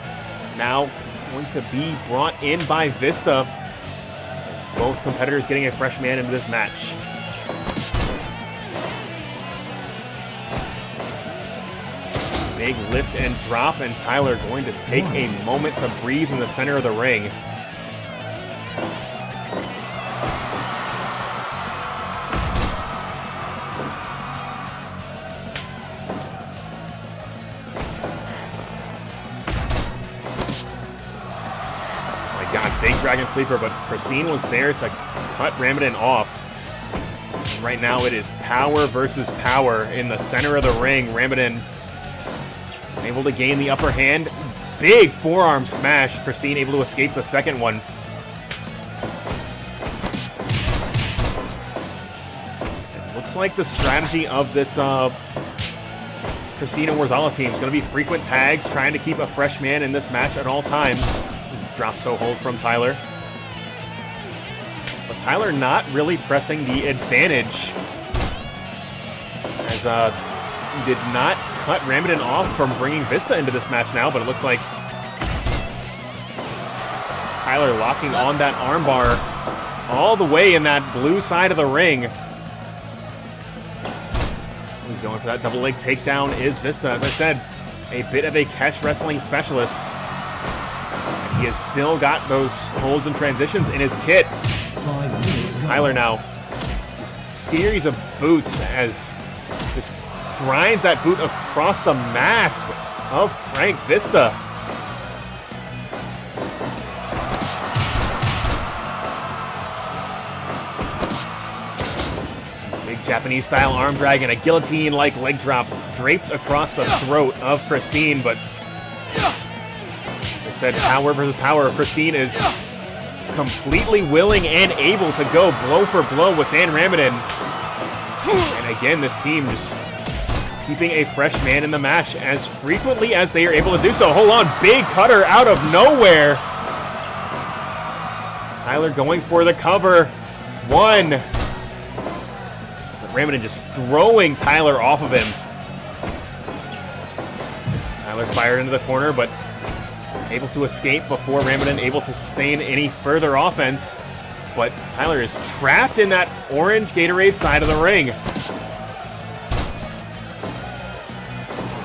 now going to be brought in by Vista. Both competitors getting a fresh man into this match. Big lift and drop, and Tyler going to take a moment to breathe in the center of the ring. Big Dragon Sleeper, but Christine was there to cut Ramitin off. And right now it is power versus power in the center of the ring. Ramitin able to gain the upper hand. Big forearm smash. Christine able to escape the second one. It looks like the strategy of this Christine and Worzalla team is going to be frequent tags, trying to keep a fresh man in this match at all times. Drop toe hold from Tyler. But Tyler not really pressing the advantage, as he did not cut Ramitin off from bringing Vista into this match now, but it looks like Tyler locking on that armbar all the way in that blue side of the ring. Going for that double leg takedown is Vista. As I said, a bit of a catch wrestling specialist. He has still got those holds and transitions in his kit. Tyler now, this series of boots as just grinds that boot across the mask of Frank Vista. Big Japanese style arm drag and a guillotine-like leg drop draped across the throat of Christine, but said power versus power. Christine is completely willing and able to go blow for blow with Dan Ramitin. And again, this team just keeping a fresh man in the match as frequently as they are able to do so. Hold on, big cutter out of nowhere. Tyler going for the cover. One. But Ramitin just throwing Tyler off of him. Tyler fired into the corner, but able to escape before Ramitin able to sustain any further offense. But Tyler is trapped in that orange Gatorade side of the ring.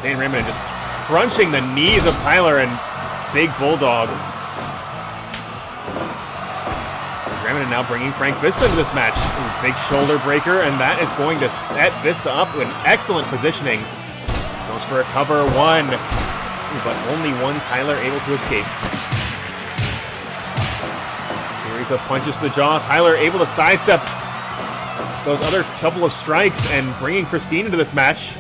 Dan Ramitin just crunching the knees of Tyler, and big bulldog. Ramitin now bringing Frank Vista into this match. Ooh, big shoulder breaker, and that is going to set Vista up with excellent positioning. Goes for a cover one, but only one Tyler able to escape. Series of punches to the jaw. Tyler able to sidestep those other couple of strikes and bringing Christine into this match.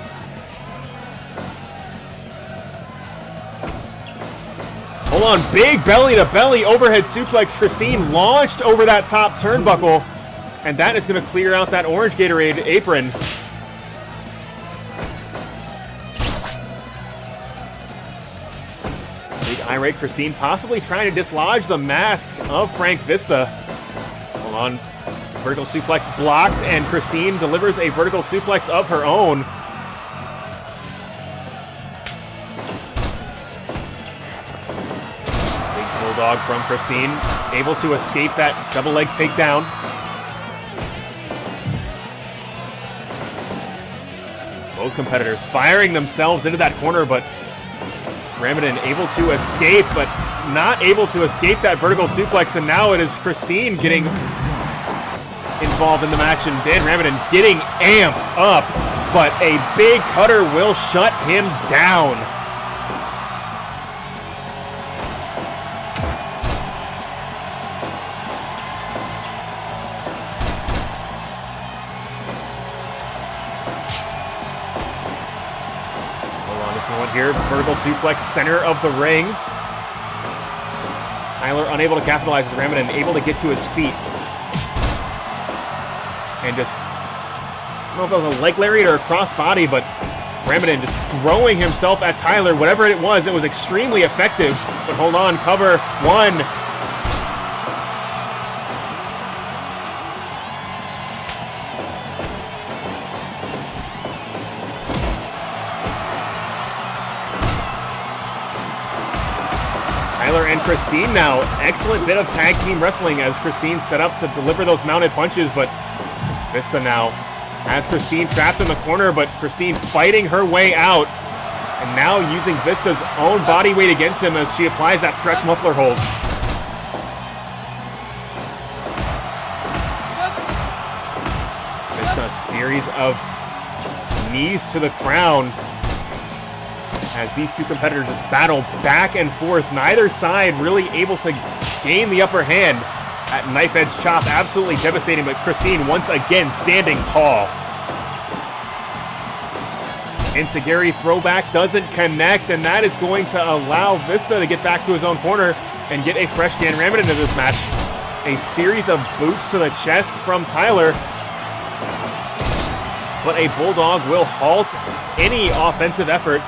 Hold on, big belly-to-belly overhead suplex. Christine launched over that top turnbuckle, and that is going to clear out that orange Gatorade apron. Big irate Christine, possibly trying to dislodge the mask of Frank Vista. Hold on, vertical suplex blocked, and Christine delivers a vertical suplex of her own. Bulldog from Christine, able to escape that double leg takedown. Both competitors firing themselves into that corner, but Ramitin able to escape, but not able to escape that vertical suplex, and now it is Christine getting involved in the match, and Dan Ramitin getting amped up, but a big cutter will shut him down. Here, vertical suplex, center of the ring. Tyler unable to capitalize as Ramitin able to get to his feet. And just, I don't know if it was a leg lariat or a crossbody, but Ramitin just throwing himself at Tyler. Whatever it was extremely effective. But hold on, cover one. Tyler and Christine now. Excellent bit of tag team wrestling as Christine set up to deliver those mounted punches, but Vista now has Christine trapped in the corner, but Christine fighting her way out and now using Vista's own body weight against him as she applies that stretch muffler hold. Vista, a series of knees to the crown as these two competitors just battle back and forth. Neither side really able to gain the upper hand. That knife edge chop absolutely devastating, but Christine once again standing tall. Enziguri throwback doesn't connect, and that is going to allow Vista to get back to his own corner and get a fresh Dan Ramitin into this match. A series of boots to the chest from Tyler, but a Bulldog will halt any offensive effort.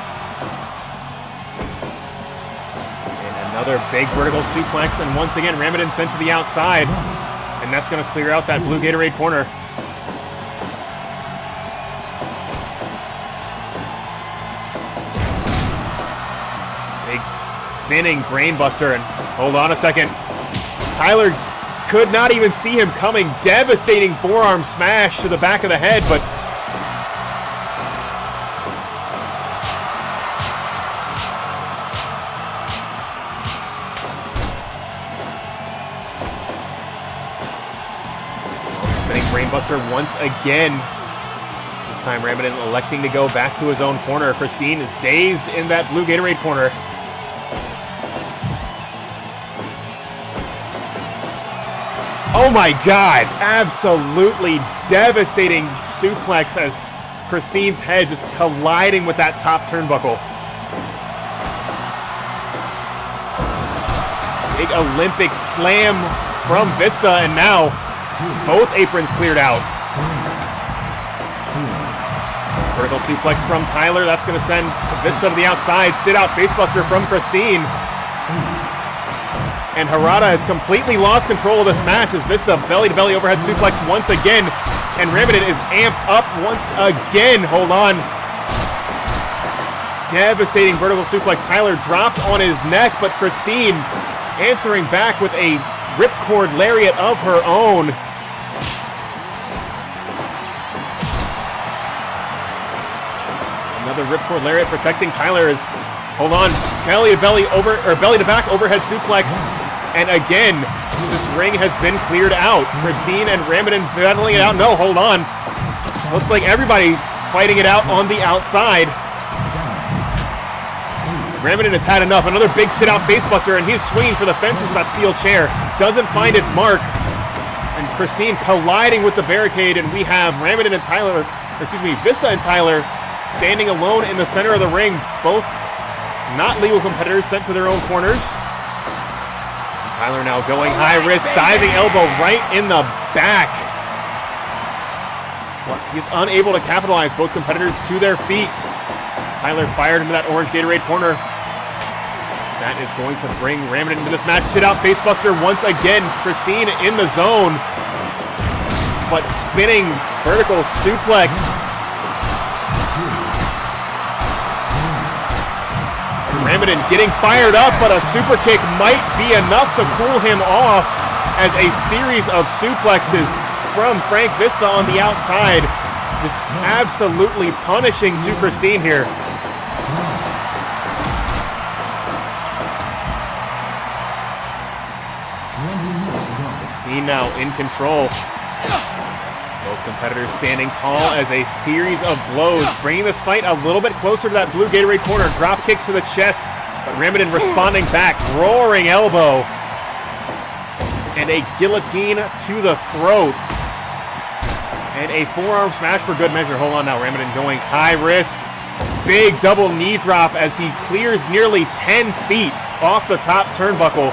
Another big vertical suplex, and once again, Ramitin sent to the outside. And that's going to clear out that blue Gatorade corner. Big spinning brainbuster, and hold on a second. Tyler could not even see him coming. Devastating forearm smash to the back of the head, but brainbuster once again. This time Ramitin electing to go back to his own corner. Christine is dazed in that blue Gatorade corner. Oh my God, absolutely devastating suplex as Christine's head just colliding with that top turnbuckle. Big Olympic slam from Vista, and now both aprons cleared out. Vertical suplex from Tyler. That's going to send Vista to the outside. Sit out facebuster from Christine. And Harada has completely lost control of this match as Vista belly-to-belly overhead suplex once again. And Ramitin is amped up once again. Hold on. Devastating vertical suplex. Tyler dropped on his neck, but Christine answering back with a ripcord lariat of her own. Another ripcord lariat protecting Tyler as, hold on, belly to belly over, or belly to back overhead suplex And again, this ring has been cleared out. Christine and Ramitin battling it out. No, hold on. Looks like everybody fighting it out on the outside. Ramitin has had enough. Another big sit-out facebuster, and he's swinging for the fences with that steel chair. Doesn't find its mark. And Christine colliding with the barricade, and we have Ramitin and Tyler, Vista and Tyler standing alone in the center of the ring. Both not legal competitors sent to their own corners. And Tyler now going high risk, diving elbow right in the back. But he's unable to capitalize. Both competitors to their feet. Tyler fired into that orange Gatorade corner. That is going to bring Ramitin into this match. Sit out facebuster once again. Christine in the zone. But spinning vertical suplex. Ramitin getting fired up, but a super kick might be enough to cool him off as a series of suplexes from Frank Vista on the outside. Just absolutely punishing to Christine here. Christine now in control. Both competitors standing tall as a series of blows, bringing this fight a little bit closer to that blue Gatorade corner. Drop kick to the chest, but Ramitin responding back. Roaring elbow. And a guillotine to the throat. And a forearm smash for good measure. Hold on now, Ramitin going high risk. Big double knee drop as he clears nearly 10 feet off the top turnbuckle.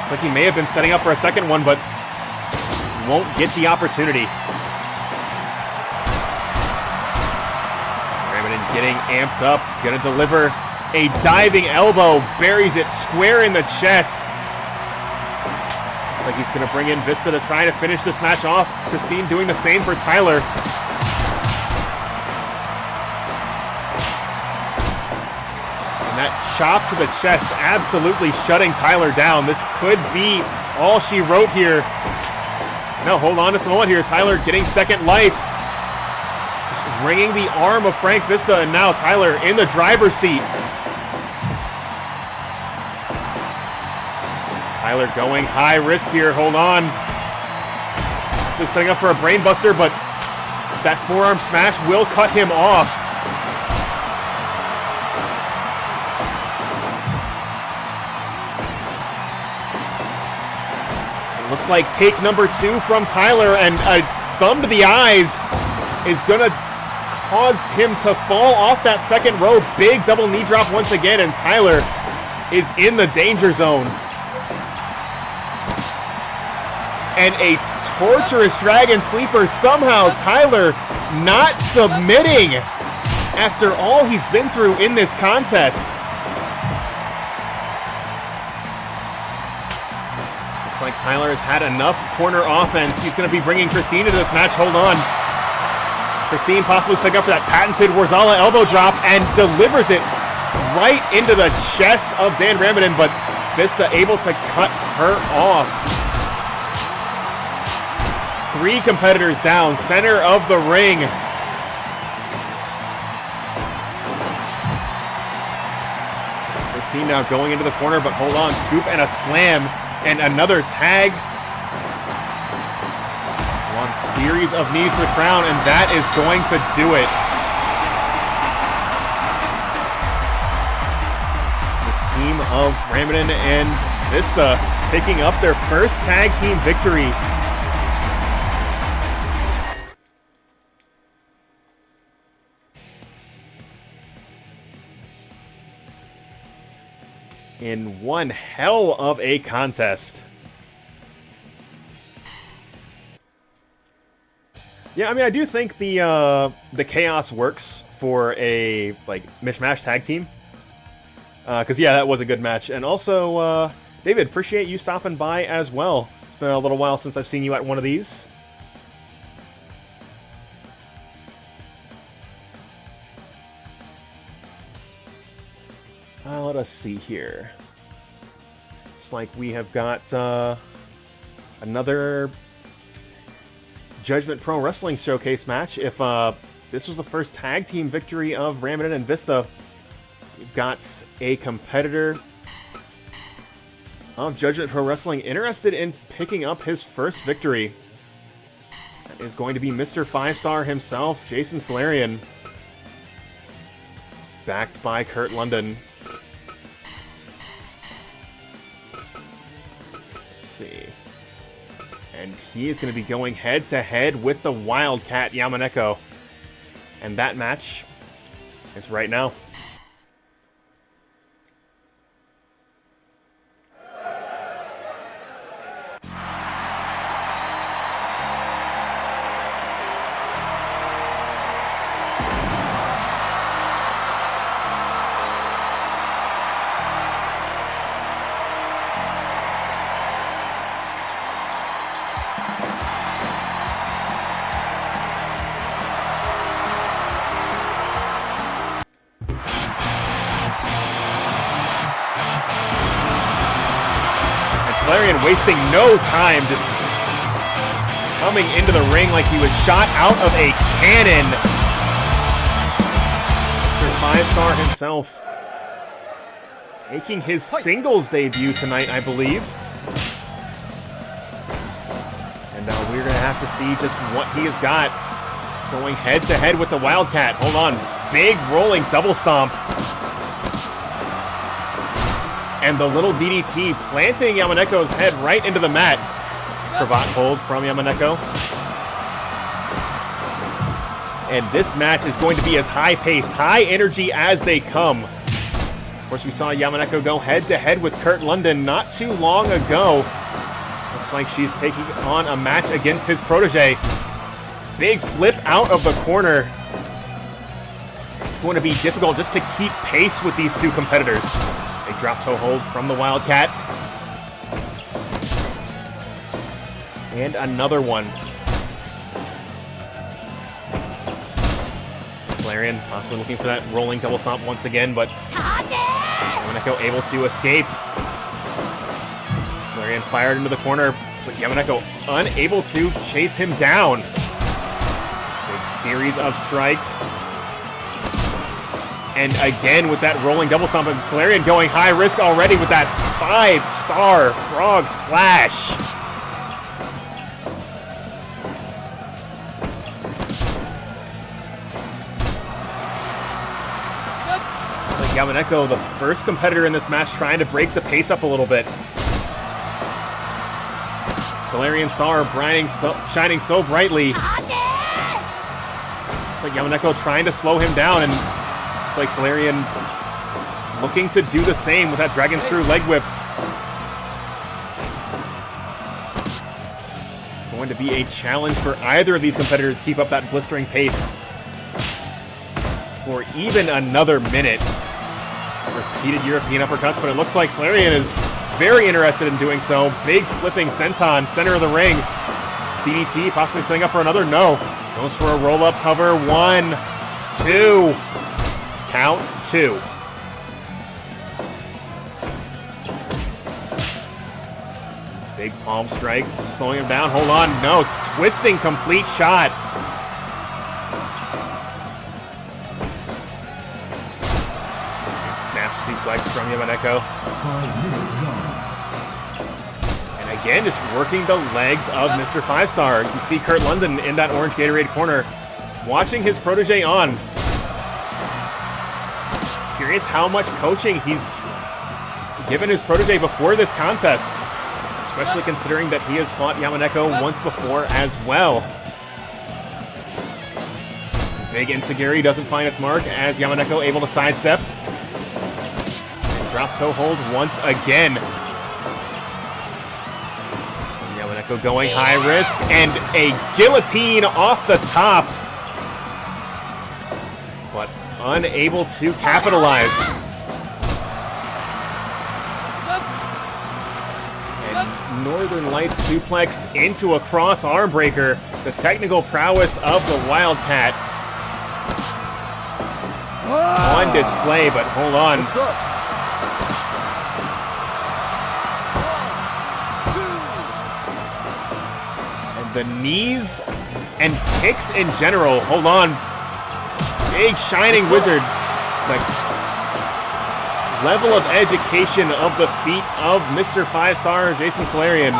Like he may have been setting up for a second one, but won't get the opportunity. Ramitin getting amped up, gonna deliver a diving elbow, buries it square in the chest. Looks like he's gonna bring in Vista to try to finish this match off. Christine doing the same for Tyler. And that chop to the chest absolutely shutting Tyler down. This could be all she wrote here. No, hold on just a moment here. Tyler getting second life. Just ringing the arm of Frank Vista, and now Tyler in the driver's seat. Tyler going high risk here. Hold on. He's setting up for a brain buster, but that forearm smash will cut him off. Looks like take number 2 from Tyler, and a thumb to the eyes is going to cause him to fall off that second row. Big double knee drop once again, and Tyler is in the danger zone. And a torturous dragon sleeper. Somehow Tyler not submitting after all he's been through in this contest. Like Tyler has had enough corner offense. He's going to be bringing Christine into this match. Hold on. Christine possibly setting up for that patented Worzalla elbow drop and delivers it right into the chest of Dan Ramitin, but Vista able to cut her off. 3 competitors down, center of the ring. Christine now going into the corner, but hold on. Scoop and a slam. And another tag. One series of knees to the crown, and that is going to do it. This team of Ramitin and Vista picking up their first tag team victory. In one hell of a contest. Yeah, I mean, I do think the chaos works for a mishmash tag team. Because yeah, that was a good match. And also, David, appreciate you stopping by as well. It's been a little while since I've seen you at one of these. Let us see here. It's like we have got another Judgment Pro Wrestling Showcase match. If this was the first tag team victory of Ramitin and Vista, we've got a competitor of Judgment Pro Wrestling interested in picking up his first victory. That is going to be Mr. 5-Star himself, Jason Solarion, backed by Kurt London. Let's see. And he is going to be going head-to-head with the Wildcat Yamaneko. And that match is right now. Solarion wasting no time, just coming into the ring like he was shot out of a cannon. Mr. 5-Star himself making his singles debut tonight, I believe. And we're going to have to see just what he has got. Going head-to-head with the Wildcat. Hold on. Big rolling double stomp. And the little DDT planting Yamaneko's head right into the mat. Cravat hold from Yamaneko. And this match is going to be as high-paced, high-energy as they come. Of course, we saw Yamaneko go head-to-head with Kurt London not too long ago. Looks like she's taking on a match against his protege. Big flip out of the corner. It's going to be difficult just to keep pace with these two competitors. A drop toe hold from the Wildcat. And another one. Solarion possibly looking for that rolling double stomp once again, but Yamaneko able to escape. Solarion fired into the corner, but Yamaneko unable to chase him down. Big series of strikes. And again with that rolling double stomp, and Solarion going high risk already with that 5-star frog splash. It's like Yamaneko, the first competitor in this match, trying to break the pace up a little bit. Solarion star shining so brightly. It's like Yamaneko trying to slow him down, and it's like Solarion looking to do the same with that Dragon Screw leg whip. It's going to be a challenge for either of these competitors to keep up that blistering pace for even another minute. Repeated European uppercuts, but it looks like Solarion is very interested in doing so. Big flipping senton, center of the ring. DDT, possibly setting up for another. No. Goes for a roll-up cover. 1, 2. Count 2. Big palm strike, slowing him down. Hold on, no, twisting complete shot. Snap suplex from Yamaneko. 5 minutes gone. And again, just working the legs of Mr. 5-Star. You see Kurt London in that orange Gatorade corner, watching his protege on. Curious how much coaching he's given his protege before this contest, especially considering that he has fought Yamaneko once before as well. Big enziguri doesn't find its mark as Yamaneko able to sidestep. And drop toe hold once again. Yamaneko going high risk, and a guillotine off the top. But unable to capitalize. And Northern Lights suplex into a cross arm breaker. The technical prowess of the Wildcat on display, but hold on. What's up? 1, 2. And the knees and kicks in general. Hold on. Big shining wizard, like level of education of the feet of Mr. 5-star Jason Solarion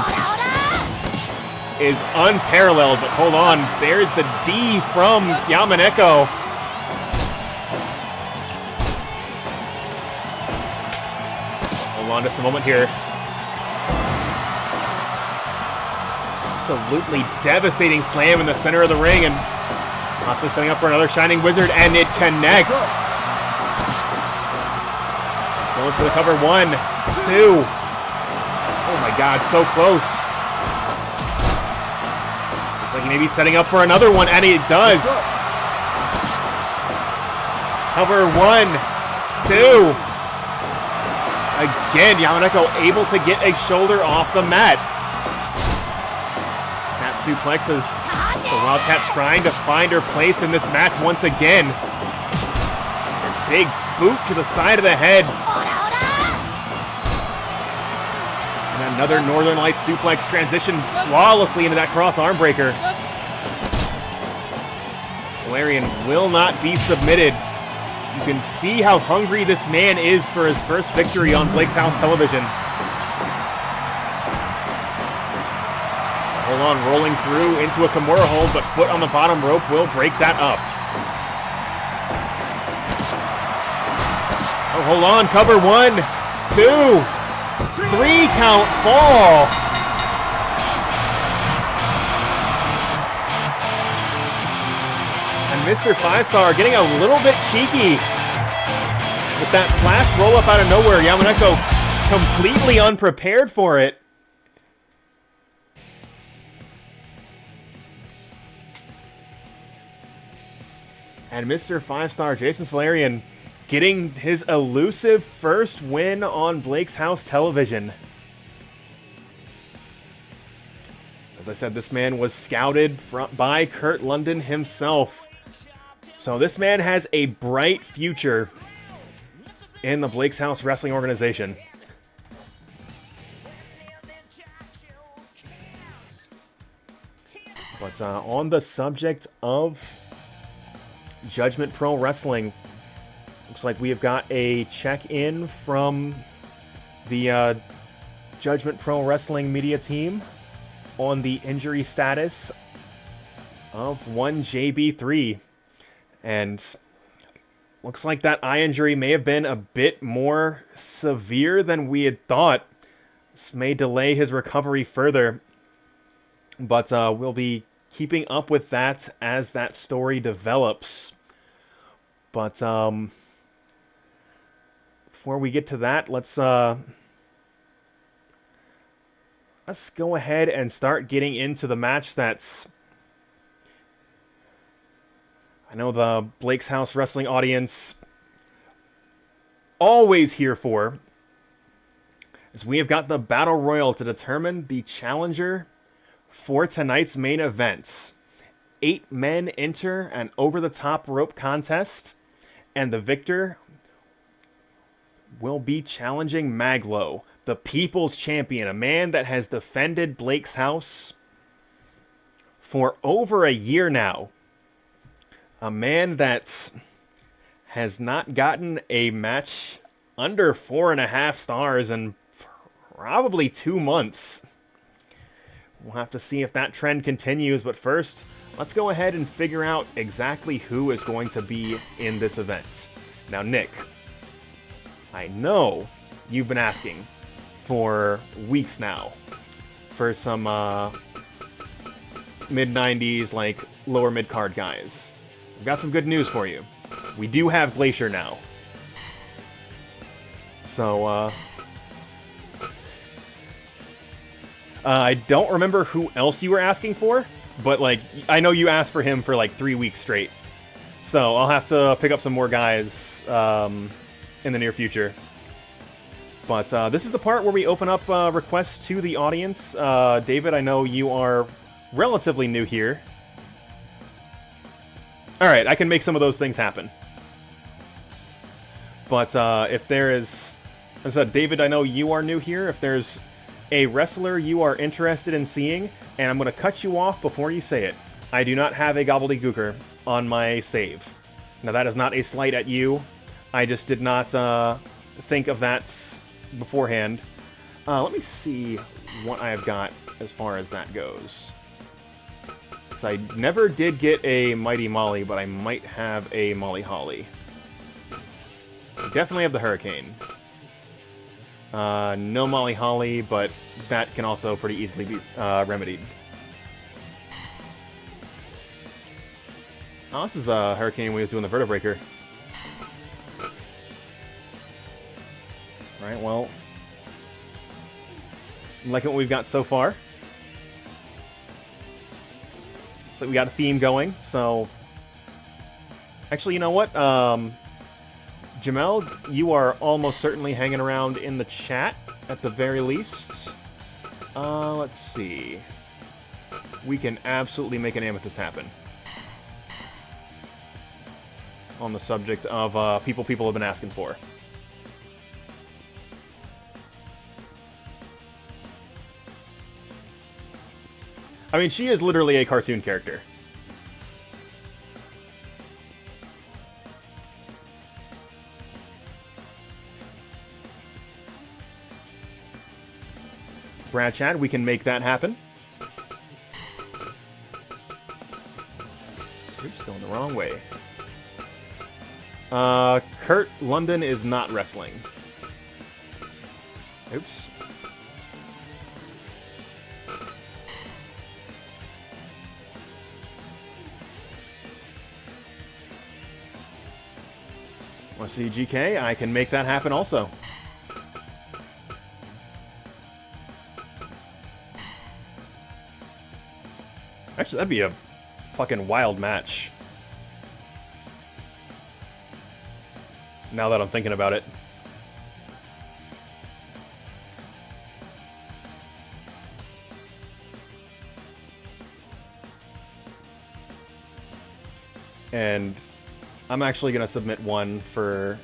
is unparalleled, but hold on, there's the D from Yamaneko. Hold on just a moment here. Absolutely devastating slam in the center of the ring, and possibly setting up for another Shining Wizard, and it connects. Goes for the cover, 1, 2. Oh my God, so close. Looks like he may be setting up for another one, and it does. Cover, 1, 2. Again, Yamaneko able to get a shoulder off the mat. Snap suplexes. The Wildcat trying to find her place in this match once again. A big boot to the side of the head. And another Northern Lights suplex transition flawlessly into that cross arm breaker. Solarion will not be submitted. You can see how hungry this man is for his first victory on Blake's House Television. Hold on, rolling through into a Kimura hold, but foot on the bottom rope will break that up. Oh, hold on, cover, 1, 2, 3 count fall. And Mr. 5-star getting a little bit cheeky with that flash roll up out of nowhere. Yamaneko completely unprepared for it. And Mr. 5-star Jason Solarion getting his elusive first win on Blake's House Television. As I said, this man was scouted by Kurt London himself. So this man has a bright future in the Blake's House Wrestling organization. But on the subject of Judgment Pro Wrestling, looks like we have got a check-in from the Judgment Pro Wrestling media team on the injury status of one JB3. And looks like that eye injury may have been a bit more severe than we had thought. This may delay his recovery further, but we'll be keeping up with that as that story develops. But before we get to that, let's go ahead and start getting into the match that's, I know the Blake's House Wrestling audience always here for, as we have got the Battle Royal to determine the challenger for tonight's main event. 8 men enter an over-the-top rope contest, and the victor will be challenging Mag.Lo, the People's Champion, a man that has defended Blake's House for over a year now. A man that has not gotten a match under 4.5 stars in probably 2 months. We'll have to see if that trend continues, but first, let's go ahead and figure out exactly who is going to be in this event. Now, Nick, I know you've been asking for weeks now for some mid-90s, like lower mid-card guys. I've got some good news for you. We do have Glacier now. So, I don't remember who else you were asking for, but, like, I know you asked for him for, like, 3 weeks straight. So I'll have to pick up some more guys in the near future. But this is the part where we open up requests to the audience. David, I know you are relatively new here. Alright, I can make some of those things happen. But if there is... As I said, David, I know you are new here. If there's a wrestler you are interested in seeing, and I'm going to cut you off before you say it. I do not have a gobbledygooker on my save. Now, that is not a slight at you. I just did not think of that beforehand. Let me see what I have got as far as that goes. So I never did get a Mighty Molly, but I might have a Molly Holly. Definitely have the Hurricane. No Molly Holly, but that can also pretty easily be remedied. Oh, this is a Hurricane when he was doing the Vertebreaker. Alright, well... I'm liking what we've got so far. So we got a theme going, so... Actually, you know what? Jamel, you are almost certainly hanging around in the chat, at the very least. Let's see. We can absolutely make an Amethyst happen. On the subject of people have been asking for. I mean, she is literally a cartoon character. Brad Chad, we can make that happen. Oops, going the wrong way. Kurt London is not wrestling. Oops. Want to see GK? I can make that happen also. Actually, that'd be a fucking wild match. Now that I'm thinking about it. And I'm actually going to submit one for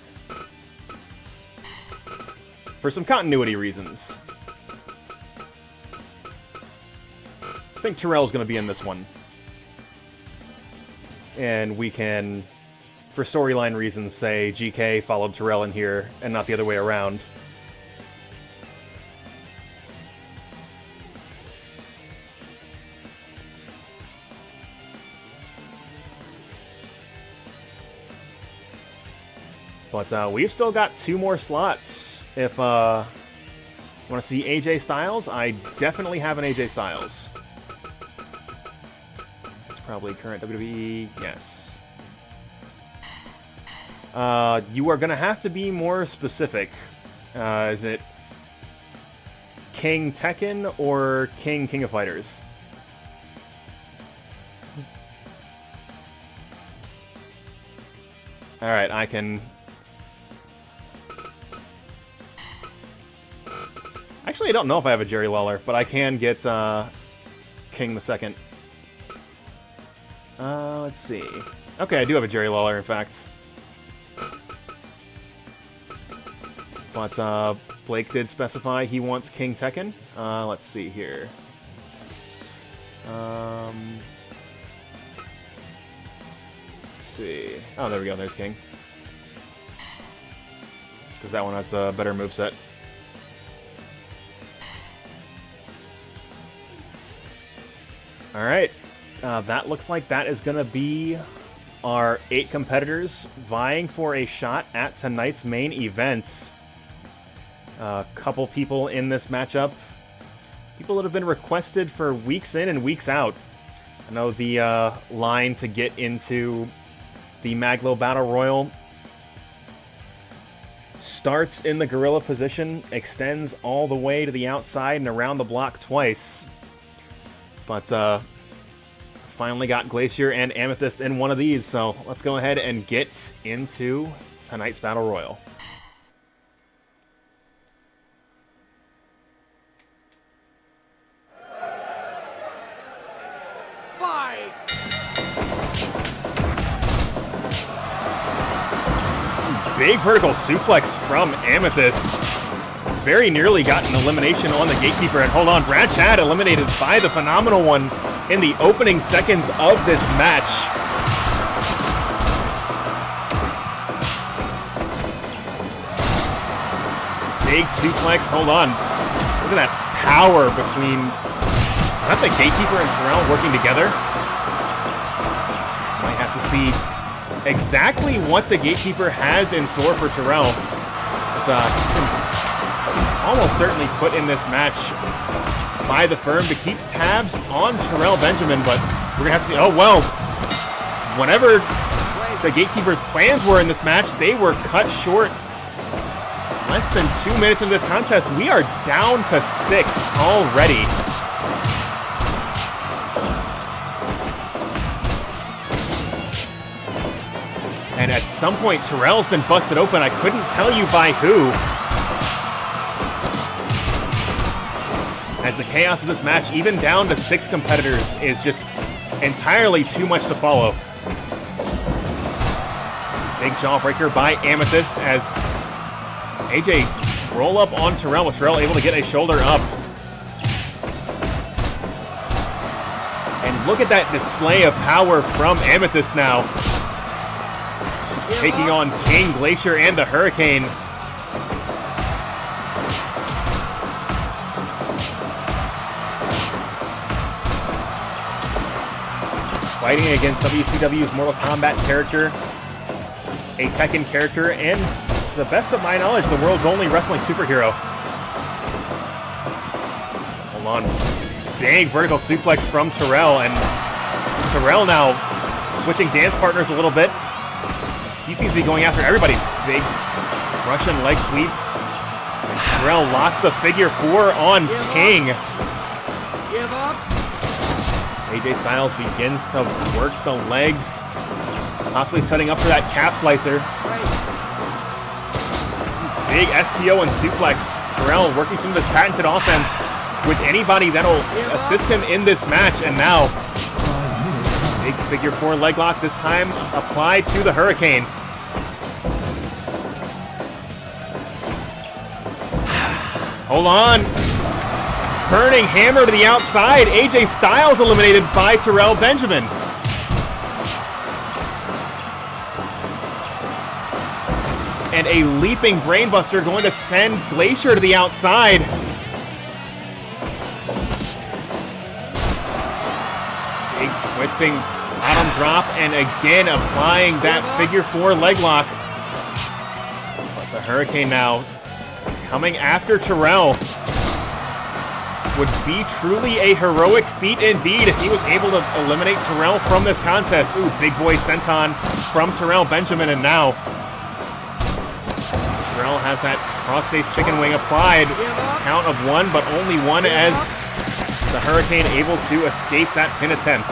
some continuity reasons. I think Terrell's going to be in this one. And we can, for storyline reasons, say GK followed Terrell in here and not the other way around. But we've still got 2 more slots. If you want to see AJ Styles, I definitely have an AJ Styles. It's probably current WWE, yes. You are going to have to be more specific. Is it King Tekken or King of Fighters? Alright, I can... Actually, I don't know if I have a Jerry Lawler, but I can get King the Second. Let's see. Okay, I do have a Jerry Lawler, in fact. But Blake did specify he wants King Tekken. Let's see here. Let's see. Oh, there we go. There's King. Because that one has the better moveset. Alright, that looks like that is going to be our 8 competitors vying for a shot at tonight's main event. A couple people in this matchup. People that have been requested for weeks in and weeks out. I know the line to get into the Mag.Lo Battle Royal starts in the gorilla position, extends all the way to the outside and around the block twice. But finally got Glacier and Amethyst in one of these, so let's go ahead and get into tonight's Battle Royal. Fight! Big vertical suplex from Amethyst. Very nearly got an elimination on the Gatekeeper. And hold on, Brad Chad eliminated by the Phenomenal One in the opening seconds of this match. Big suplex. Hold on. Look at that power between not the Gatekeeper and Terrell working together. Might have to see exactly what the Gatekeeper has in store for Terrell. It's almost certainly put in this match by the firm to keep tabs on Terrell Benjamin, but we're gonna have to see. Oh well, whatever the Gatekeeper's plans were in this match, they were cut short. Less than 2 minutes into this contest, we are down to 6 already. And at some point, Terrell's been busted open. I couldn't tell you by who. As the chaos of this match, even down to 6 competitors, is just entirely too much to follow. Big jawbreaker by Amethyst as AJ roll up on Terrell, with Terrell able to get a shoulder up. And look at that display of power from Amethyst now. She's taking on King, Glacier, and the Hurricane. Fighting against WCW's Mortal Kombat character, a Tekken character, and to the best of my knowledge, the world's only wrestling superhero. Hold on. Big vertical suplex from Terrell, and Terrell now switching dance partners a little bit. He seems to be going after everybody. Big Russian leg sweep. And Terrell locks the figure 4 on King. Give up. AJ Styles begins to work the legs, possibly setting up for that calf slicer. Big STO and suplex. Terrell working some of his patented offense with anybody that'll assist him in this match. And now, big figure 4 leg lock, this time applied to the Hurricane. Hold on. Burning hammer to the outside. AJ Styles eliminated by Terrell Benjamin. And a leaping brainbuster going to send Glacier to the outside. Big twisting bottom drop, and again applying that figure 4 leg lock. But the Hurricane now coming after Terrell. Would be truly a heroic feat indeed if he was able to eliminate Terrell from this contest. Ooh, big boy senton from Terrell Benjamin, and now Terrell has that crossface chicken wing applied. Count of 1, but only 1 as the Hurricane able to escape that pin attempt.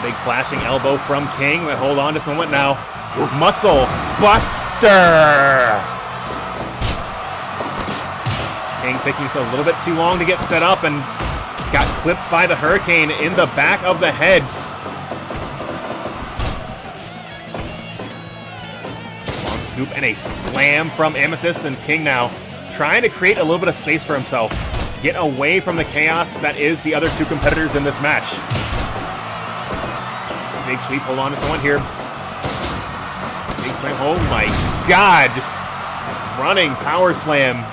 Big flashing elbow from King, but hold on just a moment now. Muscle Buster! King taking a little bit too long to get set up and got clipped by the Hurricane in the back of the head. Long scoop and a slam from Amethyst, and King now trying to create a little bit of space for himself. Get away from the chaos that is the other 2 competitors in this match. Big sweep, hold on to someone here. Big slam, oh my God, just running power slam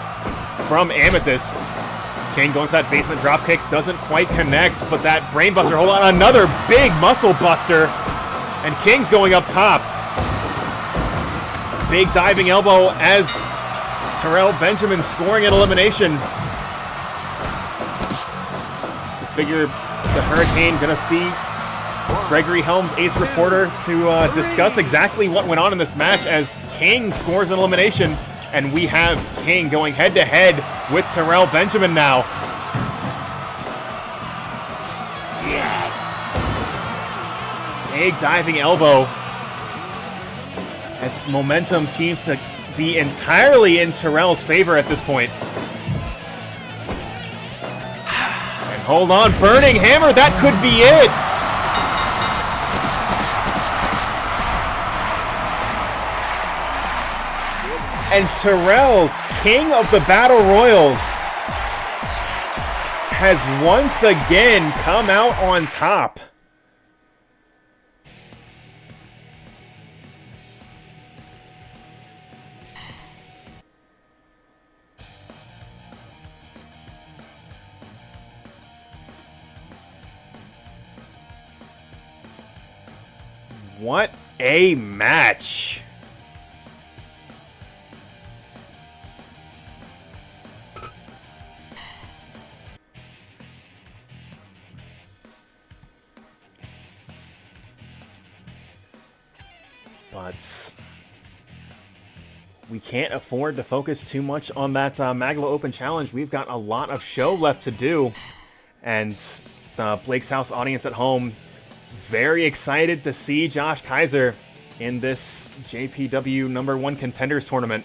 from Amethyst. King going for that basement dropkick, doesn't quite connect, but that brainbuster, hold on, another big muscle buster, and King's going up top. Big diving elbow as Terrell Benjamin scoring an elimination. You figure the Hurricane gonna see Gregory Helms, Ace Reporter, to discuss exactly what went on in this match as King scores an elimination. And we have King going head-to-head with Terrell Benjamin now. Yes! Big diving elbow. As momentum seems to be entirely in Terrell's favor at this point. And hold on, burning hammer, that could be it! And Terrell, king of the Battle Royals, has once again come out on top. What a match! But we can't afford to focus too much on that Mag.Lo Open Challenge. We've got a lot of show left to do. And the Blake's House audience at home, very excited to see Josh Kaiser in this JPW #1 Contenders tournament.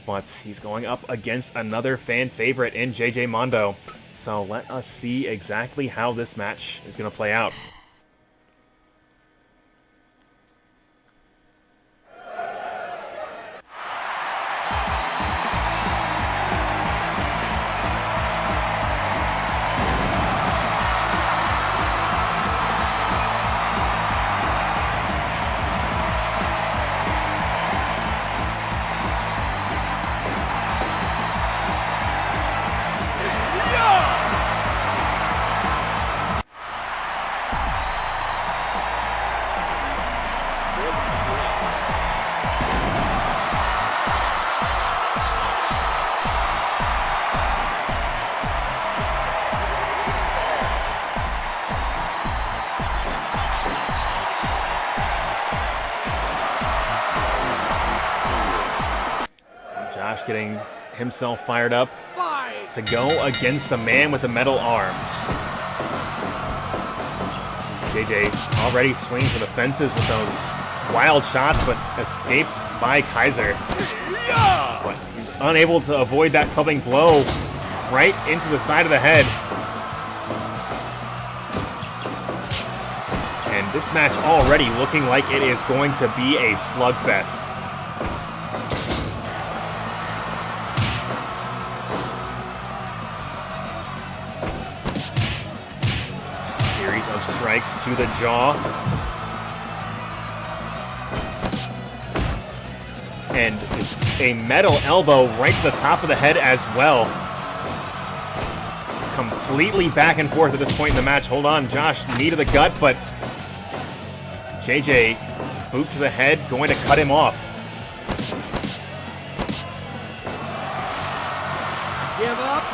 But he's going up against another fan favorite in JJ Mondo. So let us see exactly how this match is going to play out. Josh getting himself fired up to go against the man with the metal arms. JJ already swinging for the fences with those wild shots, but escaped by Kaiser. But he's unable to avoid that clubbing blow right into the side of the head. And this match already looking like it is going to be a slugfest. Strikes to the jaw. And a metal elbow right to the top of the head as well. It's completely back and forth at this point in the match. Hold on, Josh, knee to the gut, but JJ, boot to the head, going to cut him off. Give up.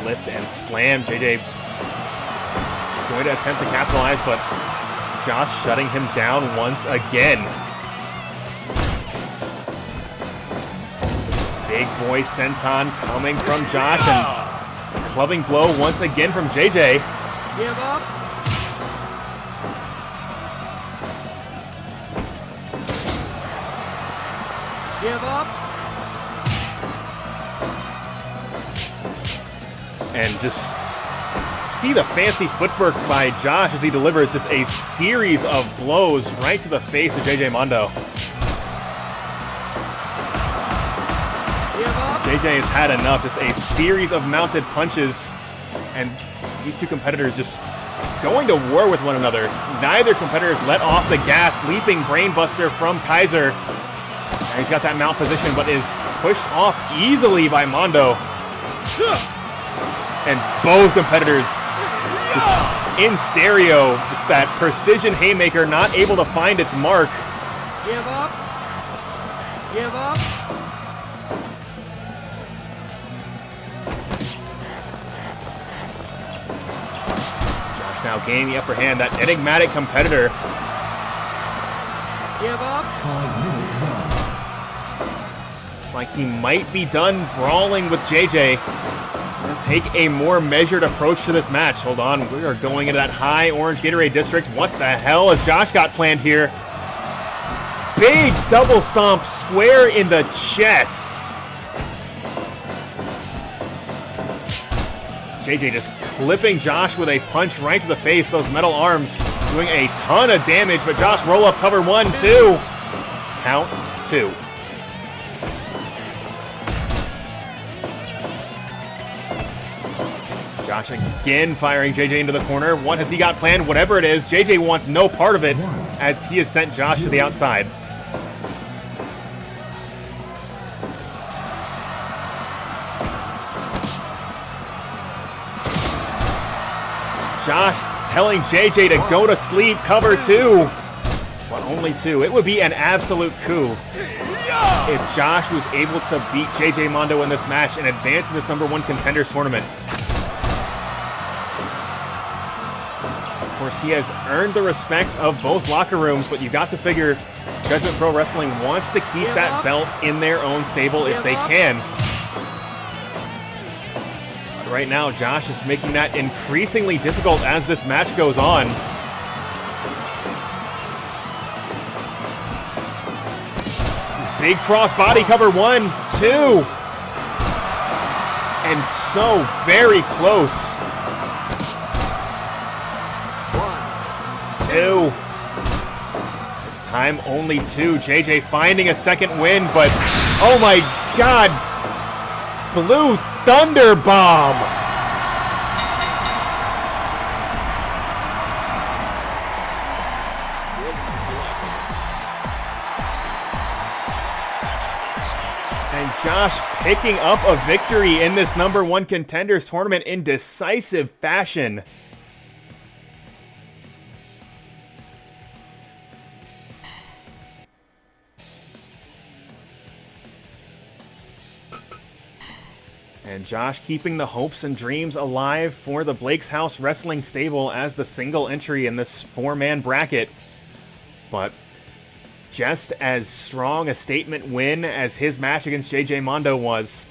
Lift and slam. JJ going to attempt to capitalize, but Josh shutting him down once again. Big boy senton coming from Josh, and clubbing blow once again from JJ. Give up. Give up. And just see the fancy footwork by Josh as he delivers just a series of blows right to the face of JJ Mondo. JJ has had enough, just a series of mounted punches, and these two competitors just going to war with one another. Neither competitor has let off the gas. Leaping brainbuster from Kaiser. And he's got that mount position, but is pushed off easily by Mondo. And both competitors just in stereo, just that precision haymaker not able to find its mark. Give up. Give up. Josh now gaining the upper hand, that enigmatic competitor. Give up. 5 minutes gone. It's like he might be done brawling with JJ. Take a more measured approach to this match. Hold on, we are going into that high orange Gatorade district. What the hell has Josh got planned here? Big double stomp square in the chest. JJ just clipping Josh with a punch right to the face. Those metal arms doing a ton of damage, but Josh roll up cover 1, 2. Count 2. Josh again firing JJ into the corner. What has he got planned? Whatever it is, JJ wants no part of it as he has sent Josh to the outside. Josh telling JJ to go to sleep, cover 2. But only 2. It would be an absolute coup if Josh was able to beat JJ Mondo in this match and advance in this #1 Contenders tournament. Of course, he has earned the respect of both locker rooms, but you got to figure Judgment Pro Wrestling wants to keep that belt in their own stable if they can. But right now, Josh is making that increasingly difficult as this match goes on. Big cross body cover 1, 2. And so very close. 1, 2. This time only 2. JJ finding a second win, but oh my god. Blue Thunder Bomb. And Josh picking up a victory in this #1 Contenders tournament in decisive fashion. And Josh keeping the hopes and dreams alive for the Blake's House Wrestling stable as the single entry in this 4-man bracket. But just as strong a statement win as his match against JJ Mondo was,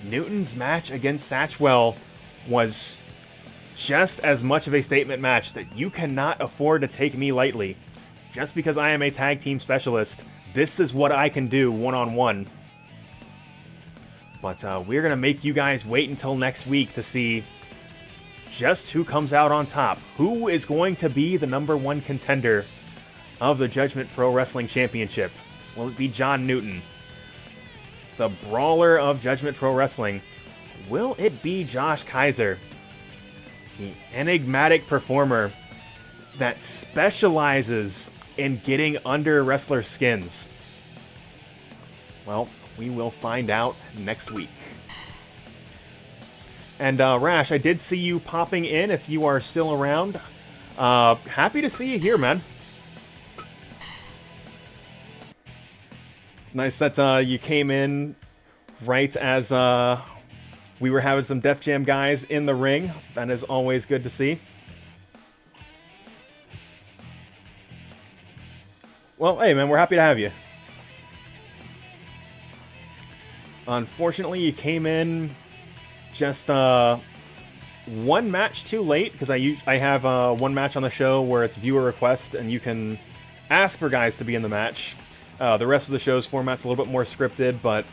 Newton's match against Satchwell was just as much of a statement match that you cannot afford to take me lightly. Just because I am a tag team specialist, this is what I can do one-on-one. But we're going to make you guys wait until next week to see just who comes out on top. Who is going to be the #1 contender of the Judgment Pro Wrestling Championship? Will it be John Newton, the brawler of Judgment Pro Wrestling? Will it be Josh Kaiser, the enigmatic performer that specializes in getting under wrestler skins? Well, we will find out next week. And Rash, I did see you popping in if you are still around. Happy to see you here, man. Nice that you came in right as we were having some Def Jam guys in the ring. That is always good to see. Well, hey man, we're happy to have you. Unfortunately, you came in just one match too late, because I have one match on the show where it's viewer request, and you can ask for guys to be in the match. The rest of the show's format's a little bit more scripted, but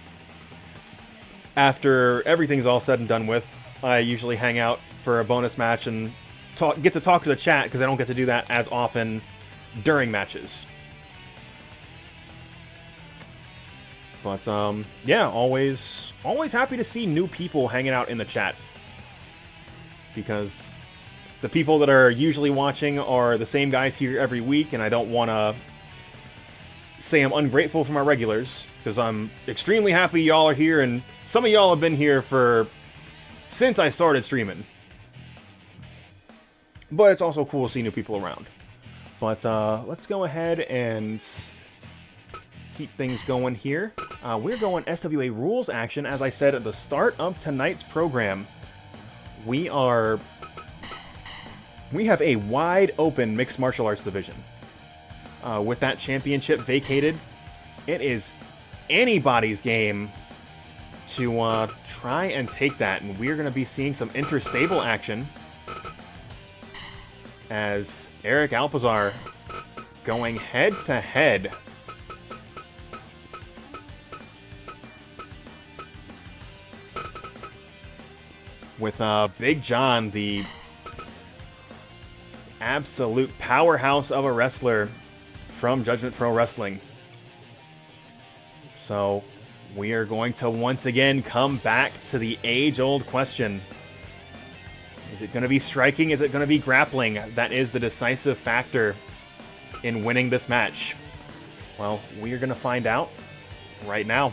after everything's all said and done with, I usually hang out for a bonus match and get to talk to the chat, because I don't get to do that as often during matches. But, yeah, always happy to see new people hanging out in the chat. Because the people that are usually watching are the same guys here every week, and I don't want to say I'm ungrateful for my regulars, because I'm extremely happy y'all are here, and some of y'all have been here since I started streaming. But it's also cool to see new people around. But, let's go ahead and keep things going here. We're going SWA rules action, as I said at the start of tonight's program. We have a wide open mixed martial arts division. With that championship vacated, it is anybody's game to try and take that, and we're going to be seeing some interstable action as Eric Alpizar going head to head with Big John, the absolute powerhouse of a wrestler from Judgment Pro Wrestling. So we are going to once again come back to the age-old question. Is it going to be striking? Is it going to be grappling? That is the decisive factor in winning this match. Well, we are going to find out right now.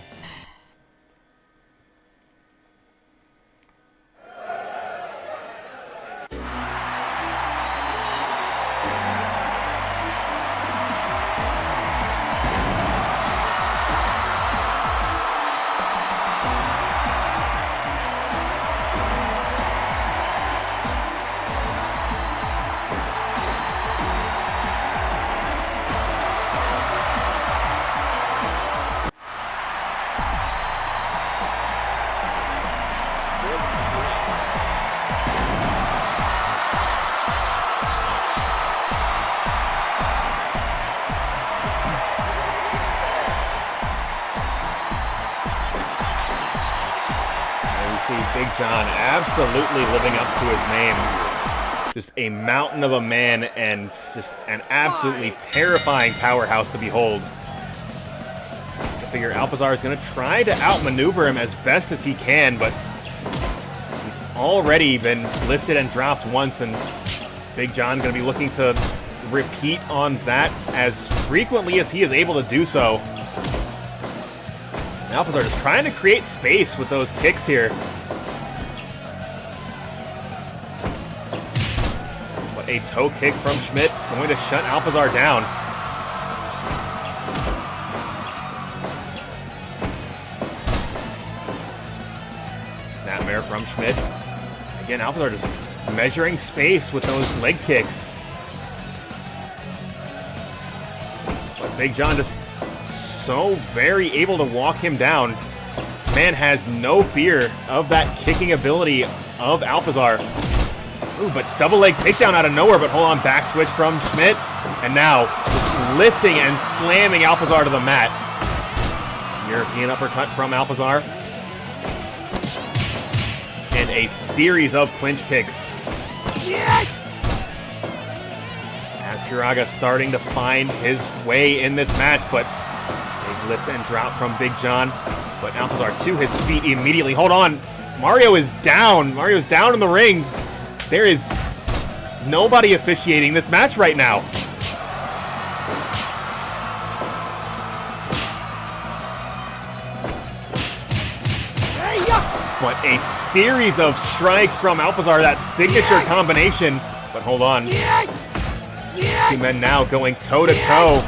see Big John absolutely living up to his name. Just a mountain of a man and just an absolutely terrifying powerhouse to behold. I figure Alpizar is going to try to outmaneuver him as best as he can, but he's already been lifted and dropped once, and Big John going to be looking to repeat on that as frequently as he is able to do so. Alpizar just trying to create space with those kicks here. But a toe kick from Schmidt going to shut Alpizar down. Snapmare from Schmidt. Again, Alpizar just measuring space with those leg kicks. But Big John just so very able to walk him down. This man has no fear of that kicking ability of Alpizar. Ooh, but double leg takedown out of nowhere, but hold on, back switch from Schmidt. And now just lifting and slamming Alpizar to the mat. European uppercut from Alpizar. And a series of clinch kicks. As Hiraga starting to find his way in this match, but big lift and drop from Big John. But Alpizar to his feet immediately. Hold on. Mario is down. Mario's down in the ring. There is nobody officiating this match right now. But a series of strikes from Alpizar, that signature combination. But hold on. Two men now going toe-to-toe.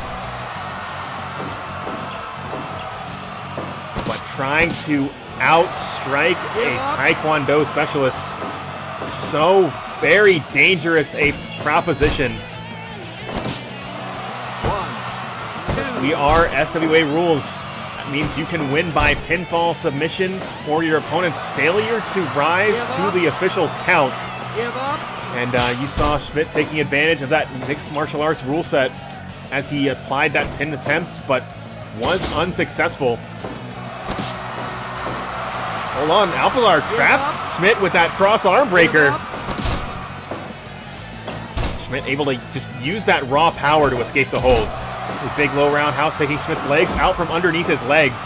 But trying to outstrike a Taekwondo specialist. So very dangerous a proposition. We are SWA rules. That means you can win by pinfall, submission, or your opponent's failure to rise to the official's count. And you saw Schmidt taking advantage of that mixed martial arts rule set as he applied that pin attempt, but was unsuccessful. Hold on, Alpizar traps Schmidt with that cross arm breaker. Schmidt able to just use that raw power to escape the hold. A big low roundhouse taking Schmidt's legs out from underneath his legs.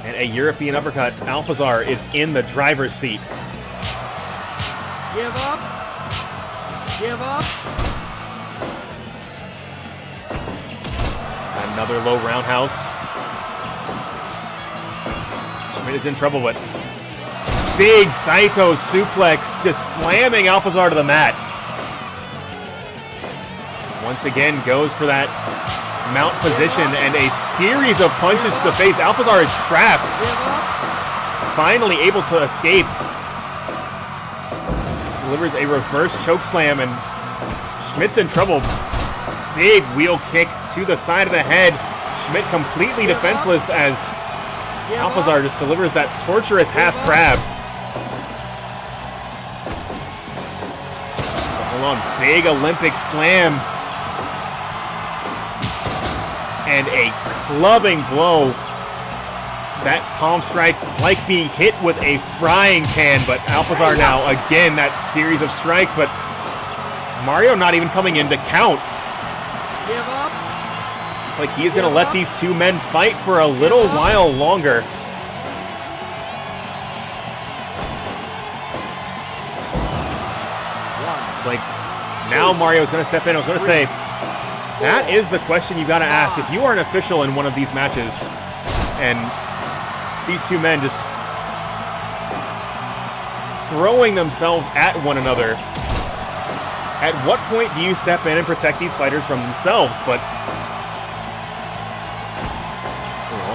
And a European uppercut. Alpizar is in the driver's seat. Give up. Give up. Another low roundhouse. Schmidt is in trouble, but big Saito suplex just slamming Alpizar to the mat. Once again goes for that mount position and a series of punches to the face. Alpizar is trapped. Finally able to escape. Delivers a reverse choke slam and Schmidt's in trouble. Big wheel kick to the side of the head. Schmidt completely defenseless as Alpizar just delivers that torturous half crab. Hold on, big Olympic slam. And a clubbing blow. That palm strike is like being hit with a frying pan, but Alpizar now, again, that series of strikes, but Mario not even coming in to count. Give up. It's like he's going to let these two men fight for a little while longer. It's like now Mario's going to step in. I was going to say, that is the question you got to ask. If you are an official in one of these matches, and these two men just throwing themselves at one another, at what point do you step in and protect these fighters from themselves? But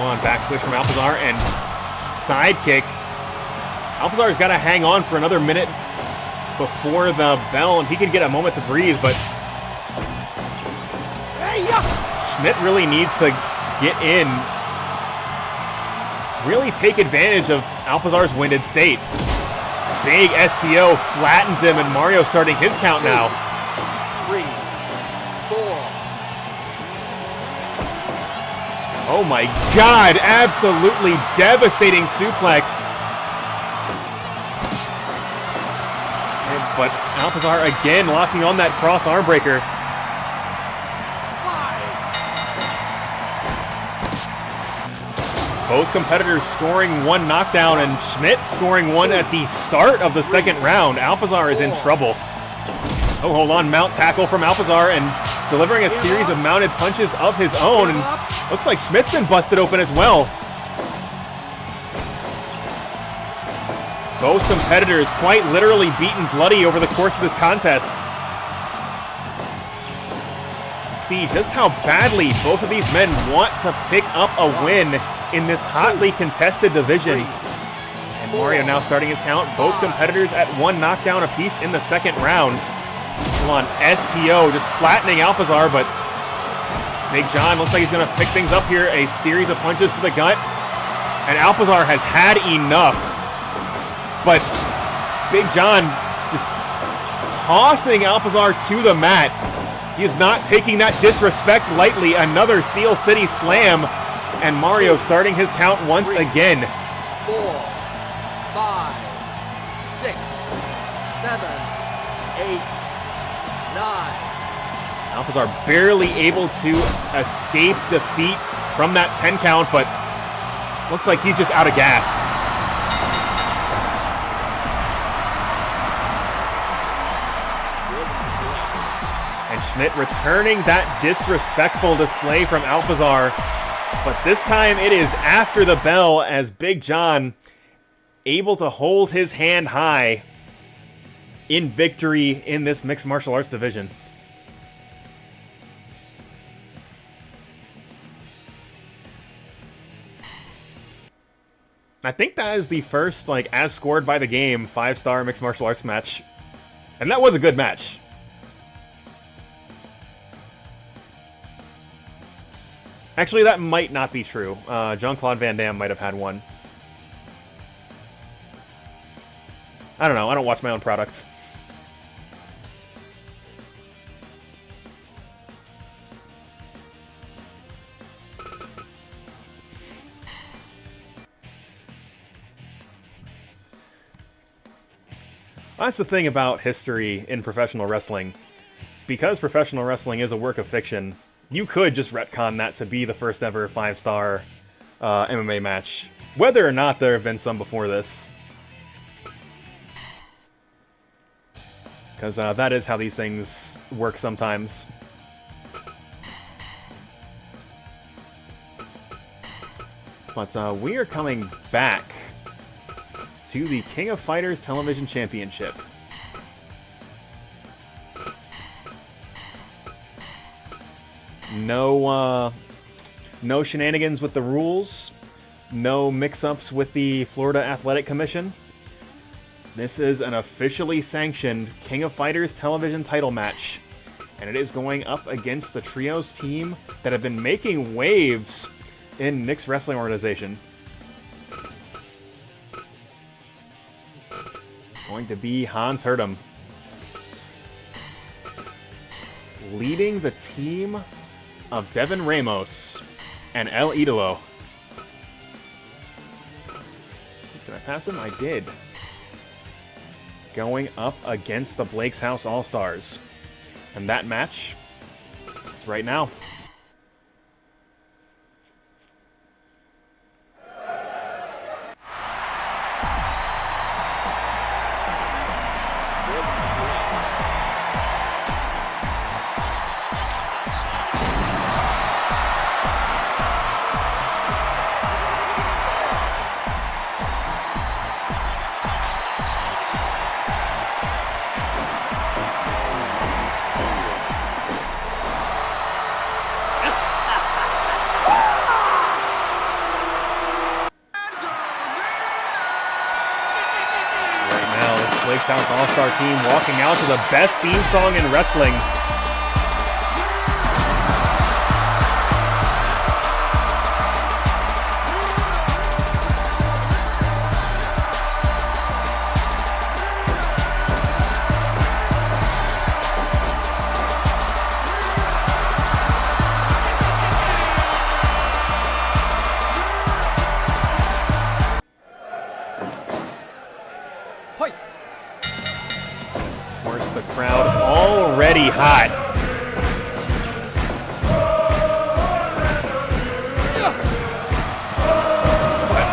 on back switch from Alpizar and side kick. Alpizar's got to hang on for another minute before the bell, and he can get a moment to breathe, but Schmidt really needs to get in, really take advantage of Alpizar's winded state. Big STO flattens him, and Mario starting his count now. 3, 4. Oh my God, absolutely devastating suplex. But Alpizar again locking on that cross arm breaker. Both competitors scoring one knockdown, and Schmidt scoring one at the start of the second round. Alpizar is in trouble. Oh, hold on, mount tackle from Alpizar and delivering a series of mounted punches of his own. And looks like Schmidt's been busted open as well. Both competitors quite literally beaten bloody over the course of this contest. See just how badly both of these men want to pick up a win in this hotly contested division. And Mario now starting his count. Both competitors at one knockdown apiece in the second round. Come on, STO just flattening Alpizar, but Big John looks like he's going to pick things up here. A series of punches to the gut. And Alpizar has had enough. But Big John just tossing Alpizar to the mat. He is not taking that disrespect lightly. Another Steel City slam. And Mario starting his count once again. 4, 5, 6, 7, 8, 9. Alpizar barely able to escape defeat from that 10 count, but looks like he's just out of gas. And Schmidt returning that disrespectful display from Alpizar. But this time it is after the bell as Big John able to hold his hand high in victory in this mixed martial arts division. I think that is the first, like, as scored by the game, 5-star mixed martial arts match. And that was a good match. Actually, that might not be true. Jean-Claude Van Damme might have had one. I don't know. I don't watch my own products. That's the thing about history in professional wrestling. Because professional wrestling is a work of fiction, you could just retcon that to be the first ever 5-star MMA match. Whether or not there have been some before this. Because that is how these things work sometimes. But we are coming back to the King of Fighters Television Championship. No shenanigans with the rules. No mix-ups with the Florida Athletic Commission. This is an officially sanctioned King of Fighters television title match. And it is going up against the Trios team that have been making waves in Nick's wrestling organization. Going to be Hans Hurtem. Leading the team of Devon Ramos and El Idolo. Did I pass him? I did. Going up against the Blake's House All-Stars. And that match, it's right now. South All-Star team walking out to the best theme song in wrestling. hot.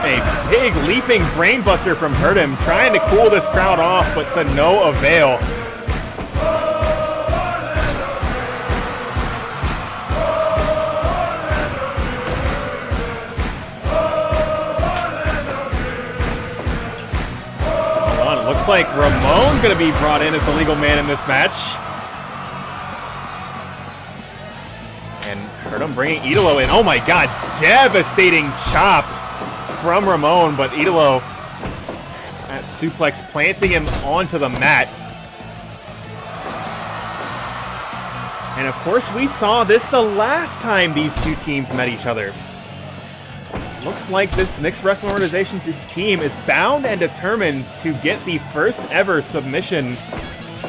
A big leaping brainbuster from Hurtem, trying to cool this crowd off, but to no avail. Hold on, it looks like Ramon going to be brought in as the legal man in this match. And Hurtem bringing Idolo in. Oh my god, devastating chop from Ramon, but Idolo, that suplex planting him onto the mat. And of course, we saw this the last time these two teams met each other. Looks like this Knicks Wrestling Organization team is bound and determined to get the first ever submission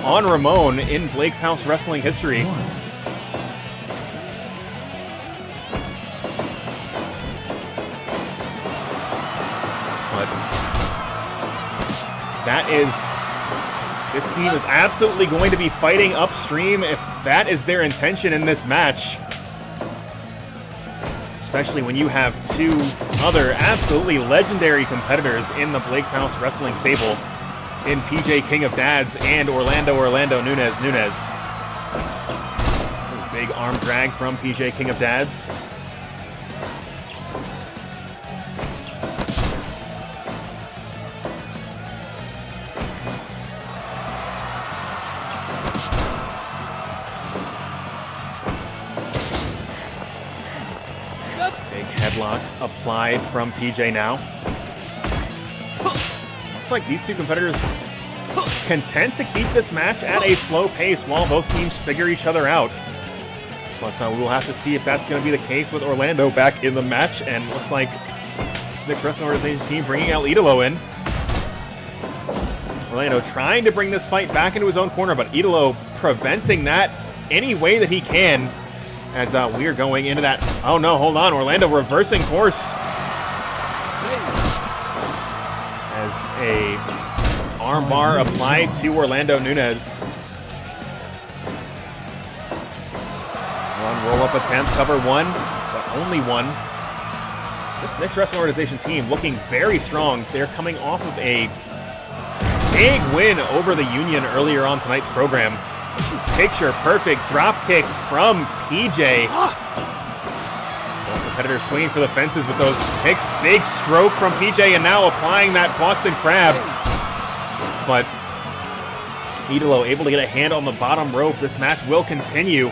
on Ramon in Blake's House Wrestling history. This team is absolutely going to be fighting upstream if that is their intention in this match. Especially when you have two other absolutely legendary competitors in the Blake's House Wrestling stable in PJ King of Dads and Orlando Nunez. Big arm drag from PJ King of Dads. Headlock applied from PJ now. Looks like these two competitors content to keep this match at a slow pace while both teams figure each other out. But we will have to see if that's going to be the case with Orlando back in the match. And looks like this Knicks Wrestling Organization team bringing out Idolo in. Orlando trying to bring this fight back into his own corner, but Idolo preventing that any way that he can. As we are going into that. Oh no, hold on. Orlando reversing course. As a armbar applied to Orlando Nunez. One roll-up attempt, cover one, but only one. This Knicks Wrestling Organization team looking very strong. They're coming off of a big win over the Union earlier on tonight's program. Picture perfect drop kick from PJ. Both competitors swinging for the fences with those kicks. Big stroke from PJ, and now applying that Boston Crab. But Idolo able to get a hand on the bottom rope. This match will continue.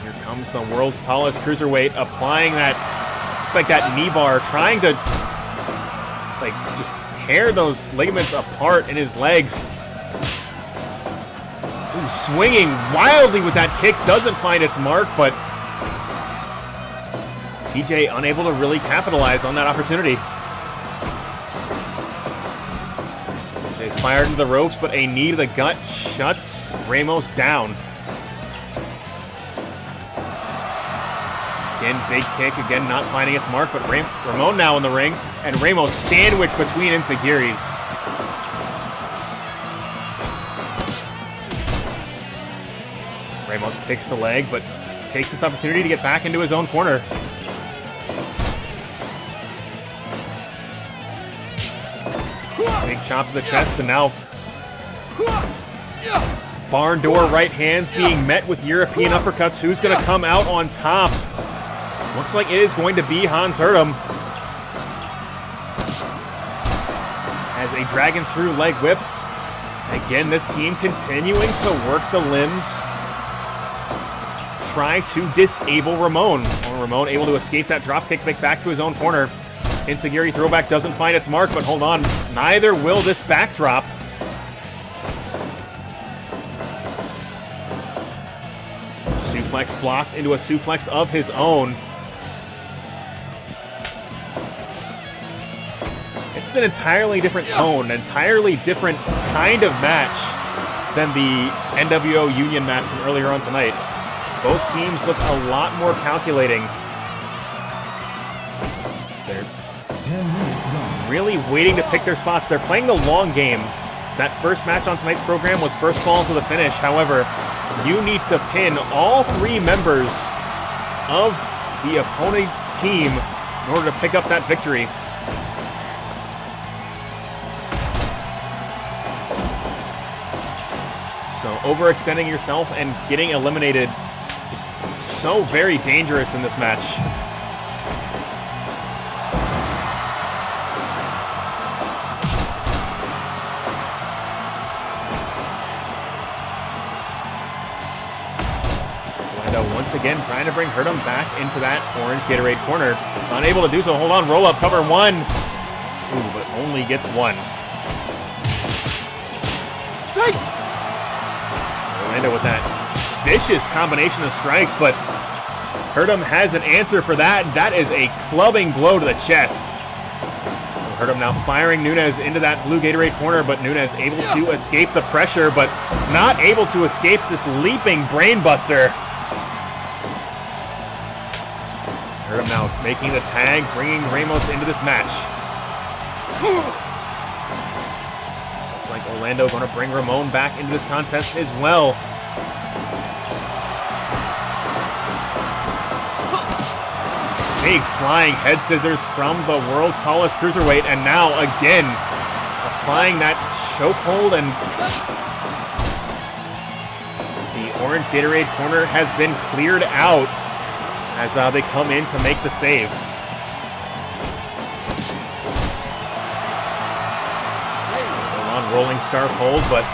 Here comes the world's tallest cruiserweight, applying that, looks like that knee bar, trying to like just tear those ligaments apart in his legs. Ooh, swinging wildly with that kick, doesn't find its mark, but PJ unable to really capitalize on that opportunity. PJ fired into the ropes, but a knee to the gut shuts Ramos down. Again, big kick, again not finding its mark, but Ramon now in the ring, and Ramos sandwiched between Inseguiris. Ramos picks the leg, but takes this opportunity to get back into his own corner. Big chop to the chest, and now barn door right hands being met with European uppercuts. Who's going to come out on top? Looks like it is going to be Hans Hurtem. As a Dragon Screw leg whip. Again, this team continuing to work the limbs. Try to disable Ramon. Ramon able to escape that drop kick back to his own corner. Inseguiri throwback doesn't find its mark, but hold on. Neither will this backdrop. Suplex blocked into a suplex of his own. This is an entirely different tone, an entirely different kind of match than the NWO Union match from earlier on tonight. Both teams look a lot more calculating. They're 10 minutes gone. Really waiting to pick their spots. They're playing the long game. That first match on tonight's program was first fall to the finish. However, you need to pin all 3 members of the opponent's team in order to pick up that victory. So overextending yourself and getting eliminated is so very dangerous in this match. Once again, trying to bring Hurtem back into that orange Gatorade corner. Unable to do so. Hold on, roll up, cover 1. Ooh, but only gets 1. Sight! Orlando with that vicious combination of strikes, but Hurtem has an answer for that. That is a clubbing blow to the chest. Hurtem now firing Nunez into that blue Gatorade corner, but Nunez able to escape the pressure, but not able to escape this leaping brainbuster. Hurtem now making the tag, bringing Ramos into this match. Looks like Orlando going to bring Ramon back into this contest as well. Big flying head scissors from the world's tallest cruiserweight, and now again applying that chokehold, and the orange Gatorade corner has been cleared out as they come in to make the save. Hold on, rolling scarf hold, but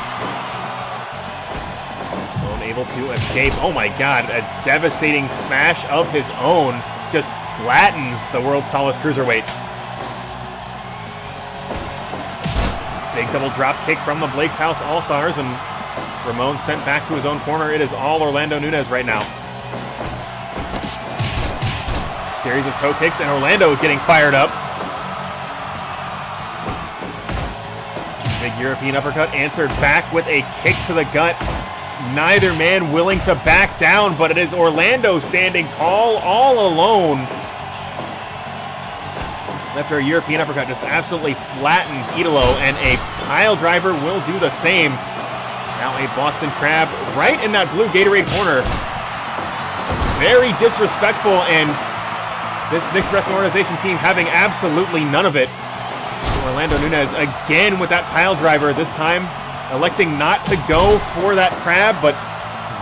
unable to escape. Oh my god, a devastating smash of his own. Just flattens the world's tallest cruiserweight. Big double drop kick from the Blake's House All-Stars, and Ramon sent back to his own corner. It is all Orlando Nunez right now. Series of toe kicks, and Orlando getting fired up. Big European uppercut answered back with a kick to the gut. Neither man willing to back down, but it is Orlando standing tall, all alone. After a European uppercut just absolutely flattens Idolo, and a pile driver will do the same. Now a Boston Crab right in that blue Gatorade corner. Very disrespectful, and this Knicks Wrestling Organization team having absolutely none of it. Orlando Nunez again with that pile driver, this time electing not to go for that crab, but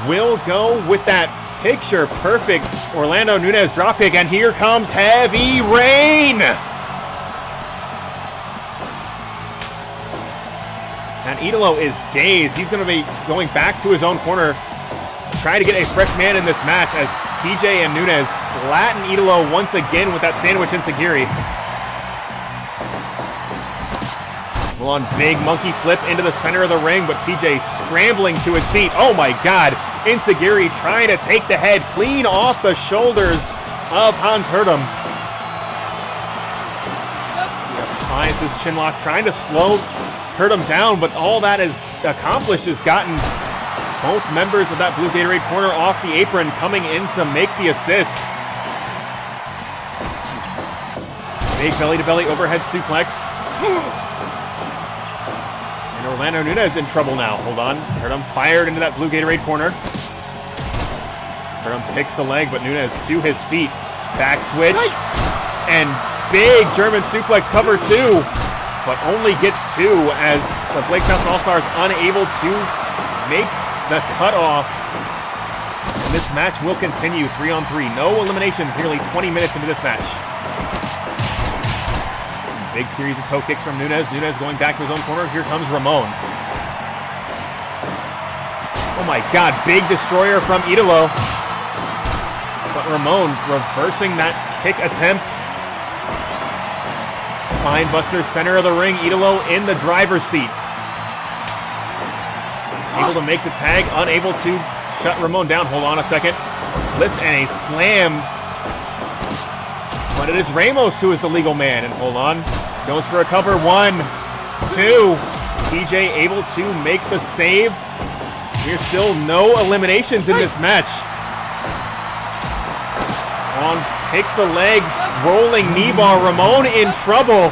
will go with that picture-perfect Orlando Nunez dropkick, and here comes heavy rain! And Idolo is dazed. He's going to be going back to his own corner, trying to get a fresh man in this match, as PJ and Nunez flatten Idolo once again with that sandwich enziguri. Well, on big monkey flip into the center of the ring, but PJ scrambling to his feet. Oh my god, enziguri trying to take the head clean off the shoulders of Hans Hurtem. He applies this chinlock, trying to slow Hurtem down, but all that is accomplished is gotten both members of that blue Gatorade corner off the apron, coming in to make the assist. Big belly-to-belly overhead suplex. And Orlando Nunez in trouble now. Hold on. Hurtem fired into that blue Gatorade corner. Hurtem picks the leg, but Nunez to his feet. Back switch. And big German suplex, cover 2. But only gets 2, as the Blake's House All-Stars unable to make the cutoff. And this match will continue 3-on-3. No eliminations, nearly 20 minutes into this match. Big series of toe kicks from Nunez. Nunez going back to his own corner. Here comes Ramon. Oh my god, big destroyer from Idolo. But Ramon reversing that kick attempt. Spine buster, center of the ring. Idolo in the driver's seat. Able to make the tag, unable to shut Ramon down. Hold on a second. Lift and a slam. But it is Ramos who is the legal man. And hold on. Goes for a cover. 1, 2. PJ able to make the save. There's still no eliminations in this match. On takes the leg. Rolling knee bar. Ramon in trouble.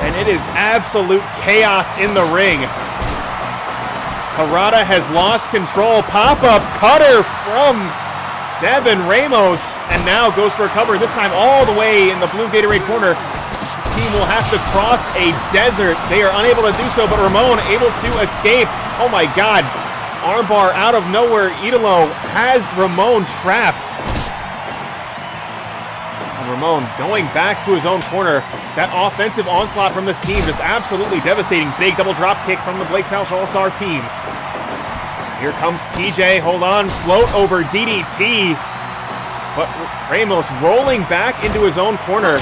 And it is absolute chaos in the ring. Harada has lost control. Pop-up cutter from Devon Ramos, and now goes for a cover, this time all the way in the blue Gatorade corner. This team will have to cross a desert. They are unable to do so, but Ramon able to escape. Oh my God. Armbar out of nowhere. Idolo has Ramon trapped. And Ramon going back to his own corner. That offensive onslaught from this team just absolutely devastating. Big double drop kick from the Blake's House All-Star team. Here comes PJ, hold on, float over DDT. But Ramos rolling back into his own corner.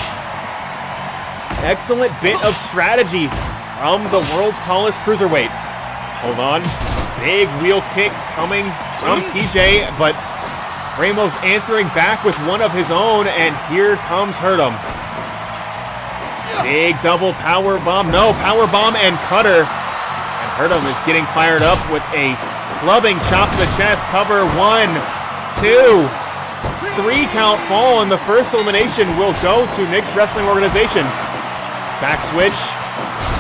Excellent bit of strategy from the world's tallest cruiserweight. Hold on, big wheel kick coming from PJ, but Ramos answering back with one of his own, and here comes Hurtem. Big double power bomb, no, power bomb and cutter. And Hurtem is getting fired up with a clubbing chop to the chest, cover, 1, 2, 3 count fall, and the first elimination will go to Nick's Wrestling Organization. Back switch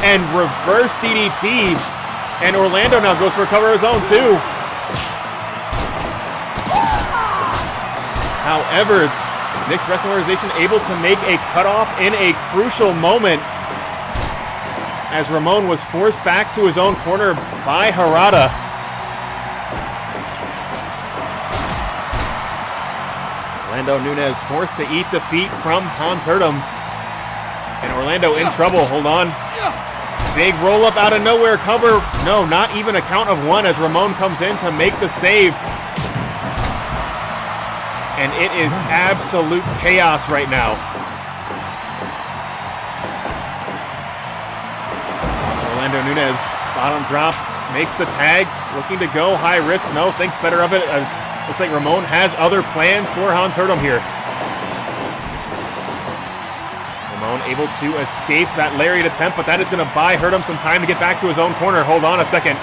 and reverse DDT, and Orlando now goes for a cover of his own too. However, Nick's Wrestling Organization able to make a cutoff in a crucial moment as Ramon was forced back to his own corner by Harada. Orlando Nunez forced to eat defeat from Hans Hurtem. And Orlando in trouble, hold on. Big roll up out of nowhere, cover. No, not even a count of 1 as Ramon comes in to make the save. And it is absolute chaos right now. Orlando Nunez, bottom drop, makes the tag, looking to go high risk. No, thinks better of it as looks like Ramon has other plans for Hans Hurtem here. Ramon able to escape that lariat attempt, but that is going to buy Hurtem some time to get back to his own corner. Hold on a second.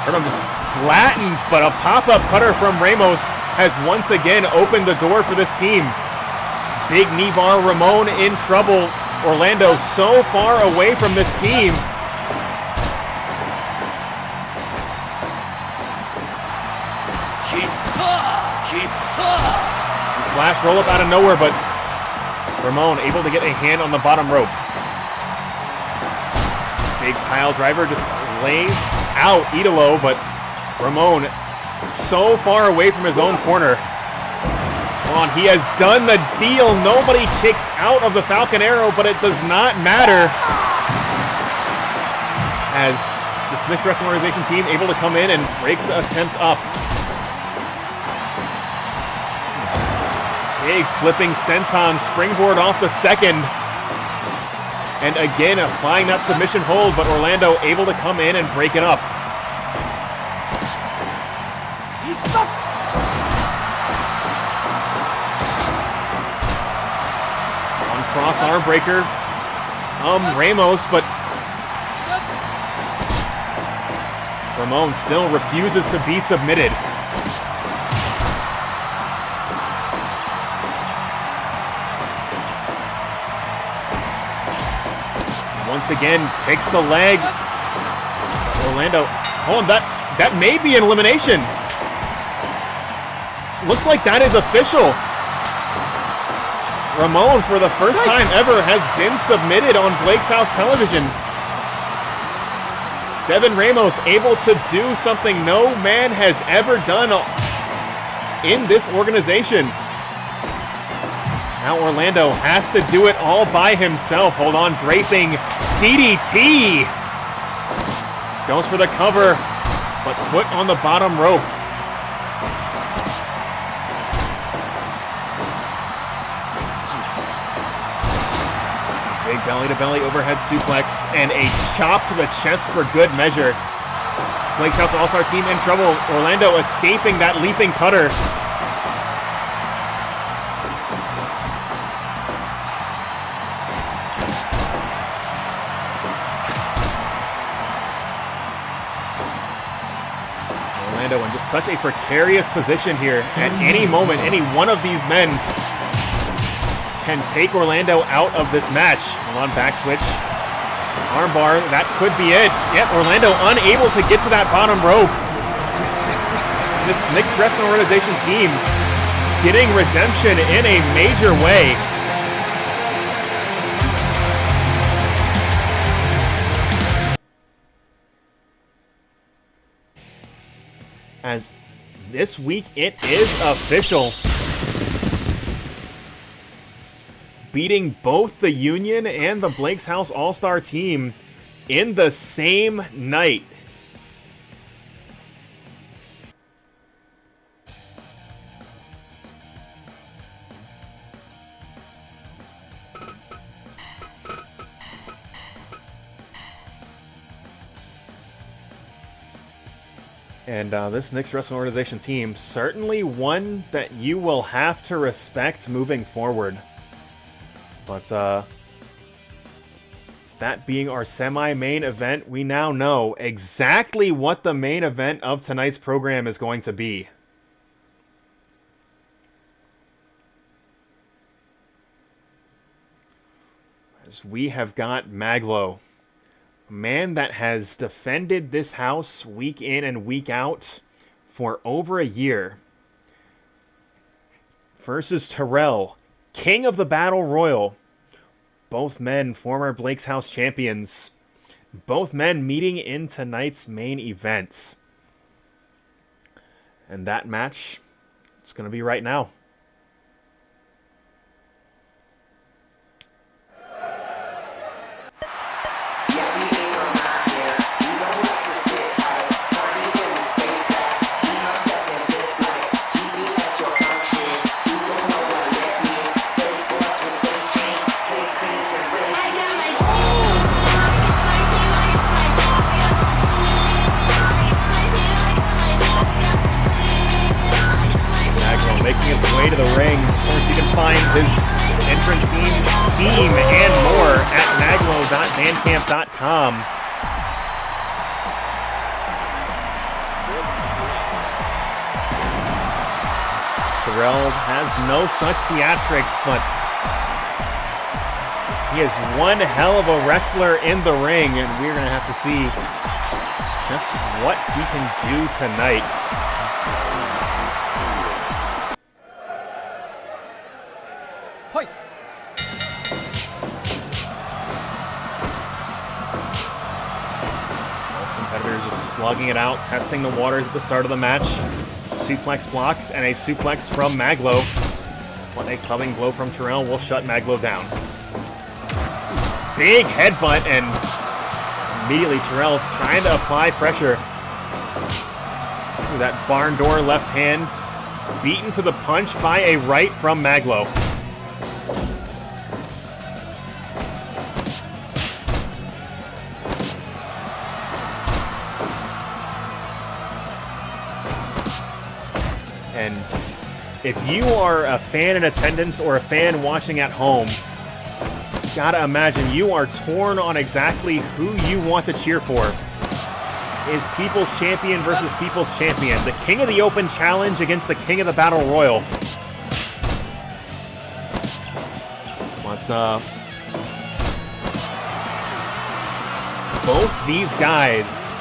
Hurtem just flattens, but a pop-up cutter from Ramos has once again opened the door for this team. Big knee bar, Ramon in trouble. Orlando so far away from this team. Flash roll up out of nowhere, but Ramon able to get a hand on the bottom rope. Big pile driver just lays out Idolo, but Ramon so far away from his own corner. Come on, he has done the deal. Nobody kicks out of the Falcon Arrow, but it does not matter. As the Nick's Wrestling Organization team able to come in and break the attempt up. Big flipping senton springboard off the second. And again applying that submission hold, but Orlando able to come in and break it up. He sucks! On cross arm breaker. Ramos, but Ramon still refuses to be submitted. Once again, picks the leg. Orlando, hold on, that may be an elimination. Looks like that is official. Ramon, for the first time ever, has been submitted on Blake's House Television. Devon Ramos able to do something no man has ever done in this organization. Now Orlando has to do it all by himself. Hold on, draping DDT. Goes for the cover, but foot on the bottom rope. Big belly-to-belly overhead suplex and a chop to the chest for good measure. Blake's House All-Star team in trouble. Orlando escaping that leaping cutter. Orlando in just such a precarious position here. At any moment, any one of these men can take Orlando out of this match. Hold on, back switch. Armbar, that could be it. Yep, Orlando unable to get to that bottom rope. This Mixed Wrestling Organization team getting redemption in a major way. As this week it is official. Beating both the Union and the Blake's House All-Star team in the same night. And this Mixed Wrestling Organization team, certainly one that you will have to respect moving forward. But that being our semi-main event, we now know exactly what the main event of tonight's program is going to be. As we have got Mag.Lo, a man that has defended this house week in and week out for over a year, versus Terrell, King of the Battle Royal. Both men former Blake's House champions. Both men meeting in tonight's main event. And that match, it's going to be right now. Making his way to the ring. Of course, you can find his entrance theme and more at Mag.Lo.bandcamp.com. Terrell has no such theatrics, but he is one hell of a wrestler in the ring, and we're going to have to see just what he can do tonight. Slugging it out, testing the waters at the start of the match. Suplex blocked, and a suplex from Mag.Lo. But a clubbing blow from Terrell will shut Mag.Lo down. Big headbutt, and immediately Terrell trying to apply pressure. Ooh, that barn door left hand beaten to the punch by a right from Mag.Lo. And if you are a fan in attendance or a fan watching at home, gotta imagine you are torn on exactly who you want to cheer for. Is People's Champion versus People's Champion. The King of the Open Challenge against the King of the Battle Royal. Both these guys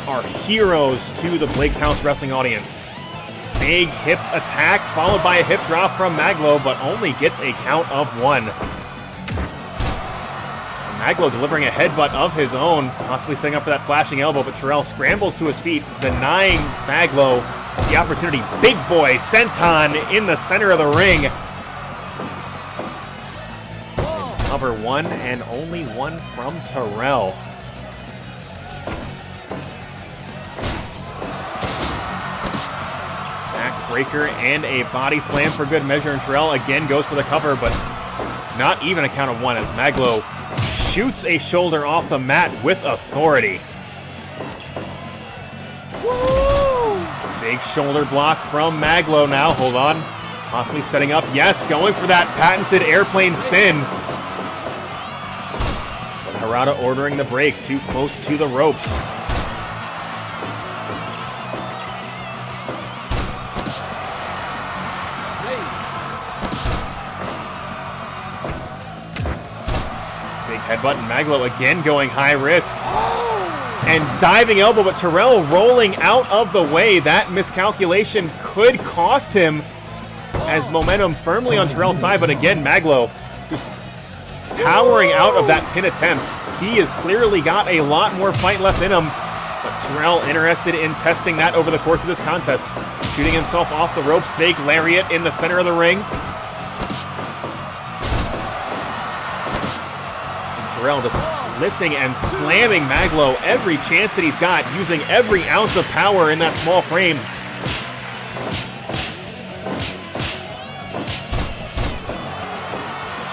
are heroes to the Blake's House Wrestling audience. Big hip attack followed by a hip drop from Mag.Lo, but only gets a count of one. Mag.Lo delivering a headbutt of his own, possibly setting up for that flashing elbow, but Terrell scrambles to his feet, denying Mag.Lo the opportunity. Big boy senton in the center of the ring. And cover one and only one from Terrell. Breaker and a body slam for good measure, and Terrell again goes for the cover, but not even a count of one as Mag.Lo shoots a shoulder off the mat with authority. Woo! Big shoulder block from Mag.Lo now. Hold on. Possibly setting up. Yes, going for that patented airplane spin. But Harada ordering the break. Too close to the ropes. Headbutt, and Mag.Lo again going high risk. And diving elbow, but Terrell rolling out of the way. That miscalculation could cost him, as momentum firmly on Terrell's side. But again, Mag.Lo just powering out of that pin attempt. He has clearly got a lot more fight left in him. But Terrell interested in testing that over the course of this contest. Shooting himself off the ropes. Big lariat in the center of the ring. And Terrell just lifting and slamming Mag.Lo every chance that he's got, using every ounce of power in that small frame.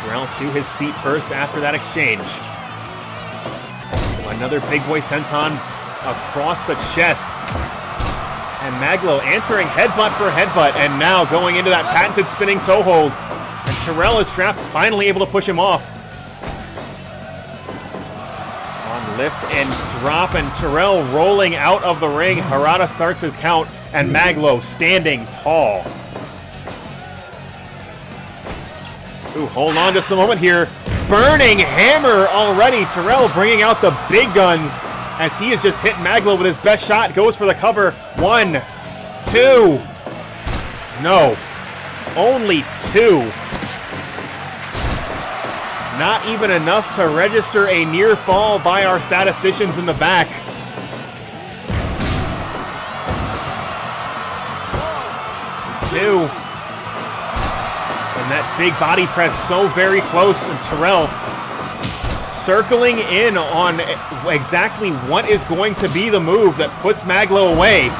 Terrell to his feet first after that exchange. Another big boy senton across the chest. And Mag.Lo answering headbutt for headbutt, and now going into that patented spinning toe hold. And Terrell is trapped, finally able to push him off. Lift and drop, and Terrell rolling out of the ring. Harada starts his count, and Mag.Lo standing tall. Ooh, hold on just a moment here. Burning hammer already. Terrell bringing out the big guns as he has just hit Mag.Lo with his best shot. Goes for the cover. 1, 2. No. Only 2. Not even enough to register a near fall by our statisticians in the back. Two. And that big body press so very close. And Terrell circling in on exactly what is going to be the move that puts Mag.Lo away.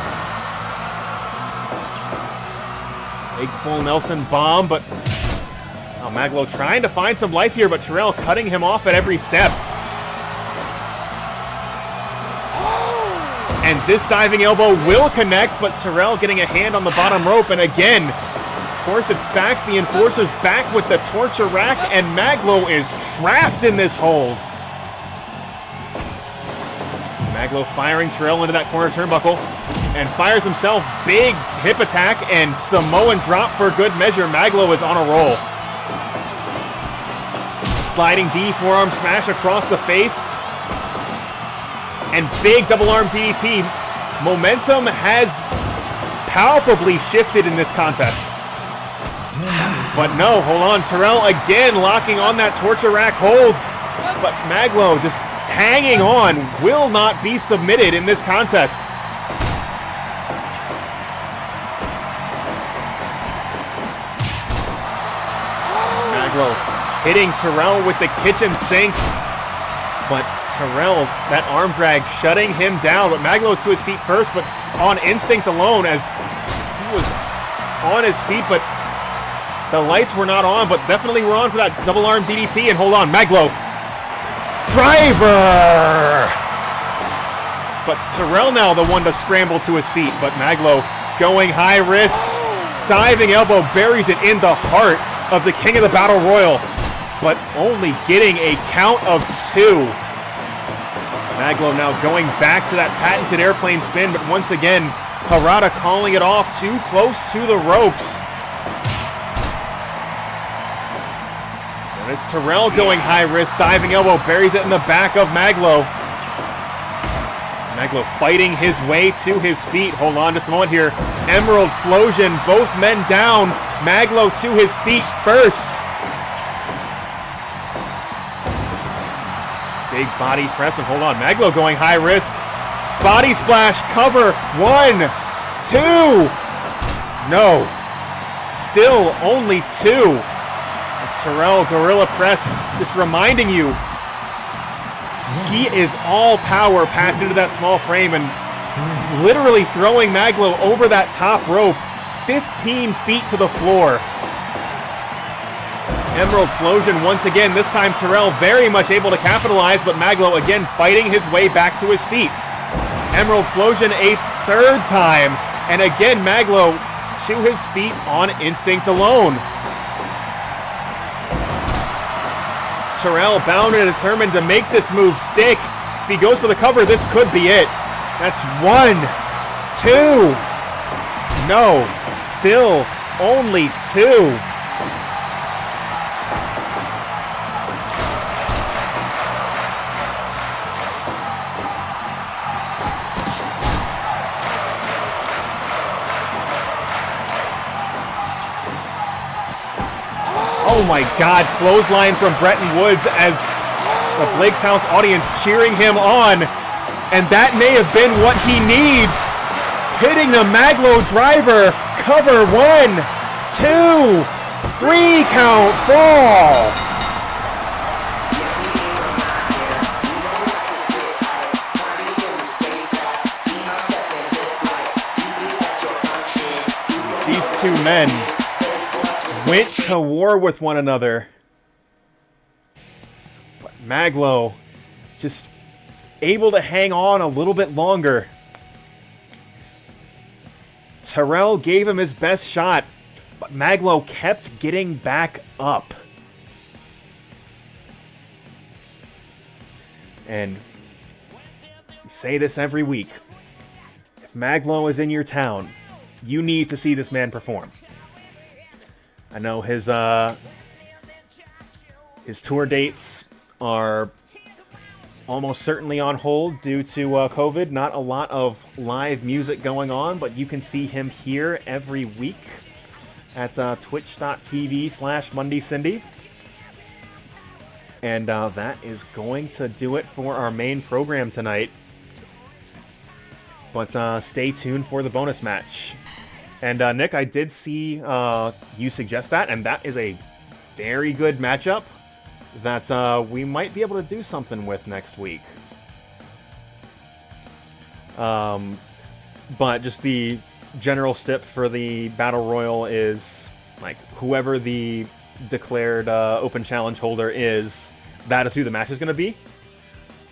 Big full Nelson bomb, but Mag.Lo trying to find some life here, but Terrell cutting him off at every step. And this diving elbow will connect, but Terrell getting a hand on the bottom rope. And again, of course, it's back. The Enforcer's back with the torture rack, and Mag.Lo is trapped in this hold. Mag.Lo firing Terrell into that corner turnbuckle and fires himself. Big hip attack and Samoan drop for good measure. Mag.Lo is on a roll. Sliding D forearm smash across the face. And big double arm DDT. Momentum has palpably shifted in this contest. But no, hold on. Terrell again locking on that torture rack hold. But Mag.Lo just hanging on, will not be submitted in this contest. Mag.Lo hitting Terrell with the kitchen sink, but Terrell, that arm drag shutting him down. But Mag.Lo's to his feet first, but on instinct alone, as he was on his feet, but the lights were not on, but definitely were on for that double arm DDT. And hold on, Mag.Lo driver! But Terrell now the one to scramble to his feet, but Mag.Lo going high risk, diving elbow, buries it in the heart of the King of the Battle Royal, but only getting a count of 2. Mag.Lo now going back to that patented airplane spin, but once again, Harada calling it off, too close to the ropes. And it's Terrell going high risk, diving elbow, buries it in the back of Mag.Lo. Mag.Lo fighting his way to his feet. Hold on just a moment here. Emerald Flosion, both men down. Mag.Lo to his feet first. Big body press, and hold on. Mag.Lo going high risk. Body splash, cover. 1, 2. No. Still only 2. Terrell Gorilla Press just reminding you he is all power packed into that small frame, and literally throwing Mag.Lo over that top rope 15 feet to the floor. Emerald Flosion once again, this time Terrell very much able to capitalize, but Mag.Lo again fighting his way back to his feet. Emerald Flosion a third time, and again Mag.Lo to his feet on instinct alone. Terrell bound and determined to make this move stick. If he goes for the cover, this could be it. That's 1, 2. No, still only 2. Oh my God, clothesline from Bretton Woods as the Blake's House audience cheering him on. And that may have been what he needs. Hitting the Mag.Lo driver. Cover 1, 2, 3 count fall. These two men went to war with one another. But Mag.Lo just able to hang on a little bit longer. Terrell gave him his best shot, but Mag.Lo kept getting back up. And we say this every week. If Mag.Lo is in your town, you need to see this man perform. I know his tour dates are almost certainly on hold due to COVID. Not a lot of live music going on, but you can see him here every week at twitch.tv/MondayCindy. And that is going to do it for our main program tonight. But stay tuned for the bonus match. And Nick, I did see you suggest that, and that is a very good matchup that we might be able to do something with next week. But just the general stip for the Battle Royal is, like, whoever the declared open challenge holder is, that is who the match is going to be.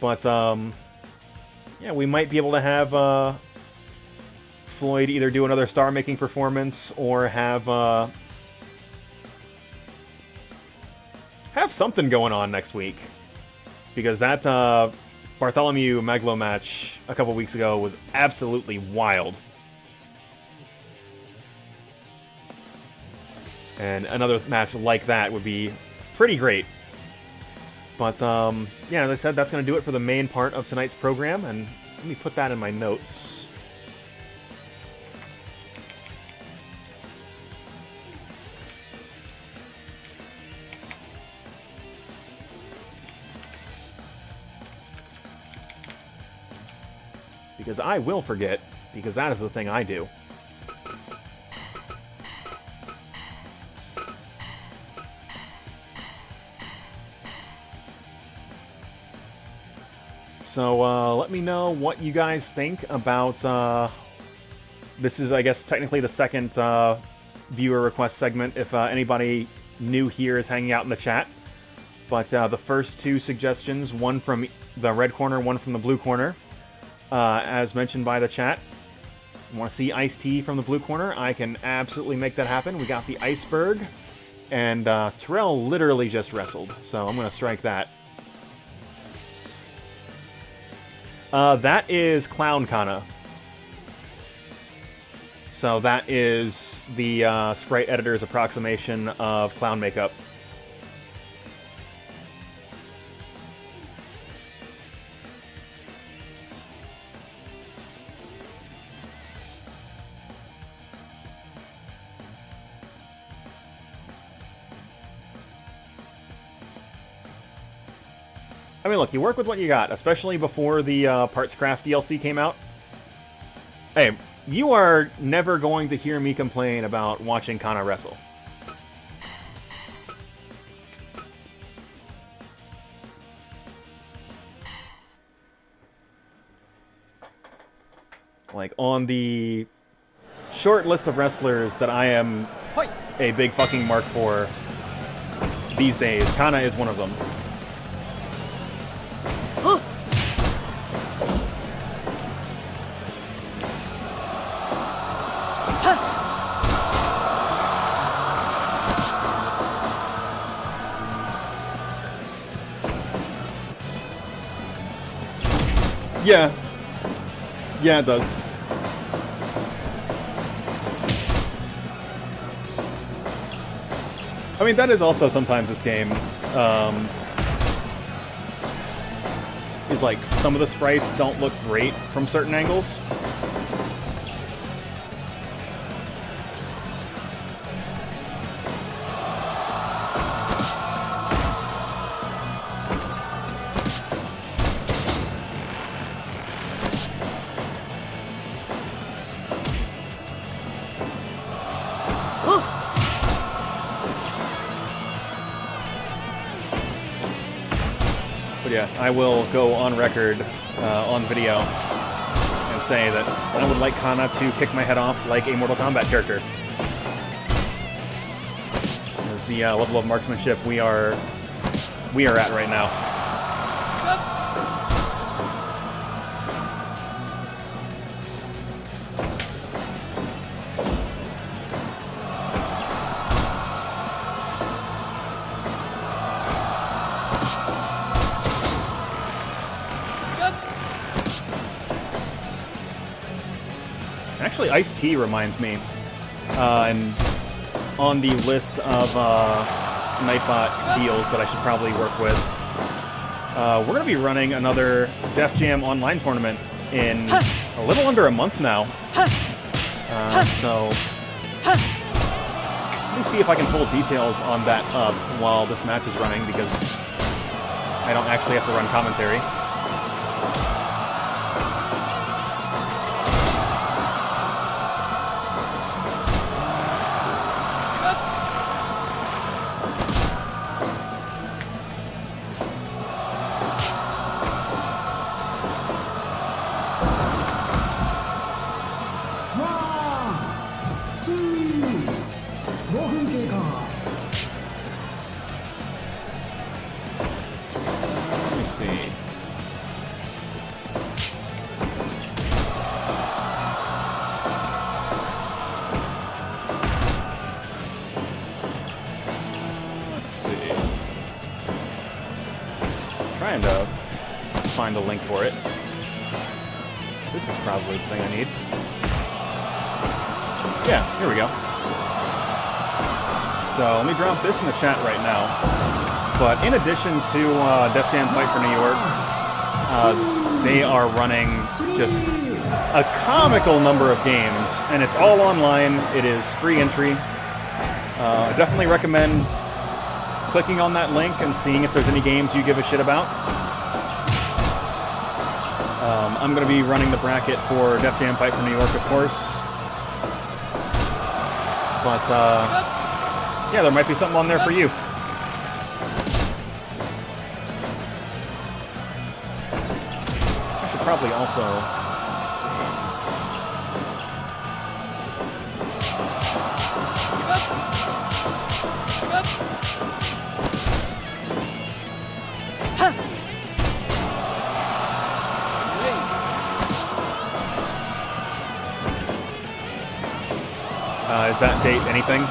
But, yeah, we might be able to have Floyd either do another star-making performance or have something going on next week. Because that Bartholomew Mag.Lo match a couple weeks ago was absolutely wild. And another match like that would be pretty great. But, yeah, as I said, that's going to do it for the main part of tonight's program. And let me put that in my notes. Because I will forget, because that is the thing I do. So let me know what you guys think about, this is, I guess, technically the second viewer request segment, if anybody new here is hanging out in the chat. But the first two suggestions, one from the red corner, one from the blue corner, as mentioned by the chat. You want to see Ice-T from the blue corner? I can absolutely make that happen. We got the Iceberg, and Terrell literally just wrestled, so I'm going to strike that. That is Clown Kana. So that is the sprite editor's approximation of clown makeup. I mean, look, you work with what you got, especially before the Parts Craft DLC came out. Hey, you are never going to hear me complain about watching Kana wrestle. Like, on the short list of wrestlers that I am a big fucking mark for these days, Kana is one of them. Yeah. Yeah, it does. I mean, that is also sometimes this game. Is like some of the sprites don't look great from certain angles. Yeah, I will go on record, on video, and say that I would like Kana to kick my head off like a Mortal Kombat character. As the level of marksmanship we are at right now. Actually, Ice-T reminds me, and on the list of Nightbot deals that I should probably work with, we're going to be running another Def Jam online tournament in a little under a month now. So let me see if I can pull details on that up while this match is running, because I don't actually have to run commentary. Trying to find a link for it. This is probably the thing I need. Yeah, here we go. So let me drop this in the chat right now. But in addition to Def Jam Fight for New York, they are running just a comical number of games, and it's all online. It is free entry. I definitely recommend clicking on that link and seeing if there's any games you give a shit about. I'm going to be running the bracket for Def Jam Fight for New York, of course. But, yeah, there might be something on there for you. I should probably also... is that date anything?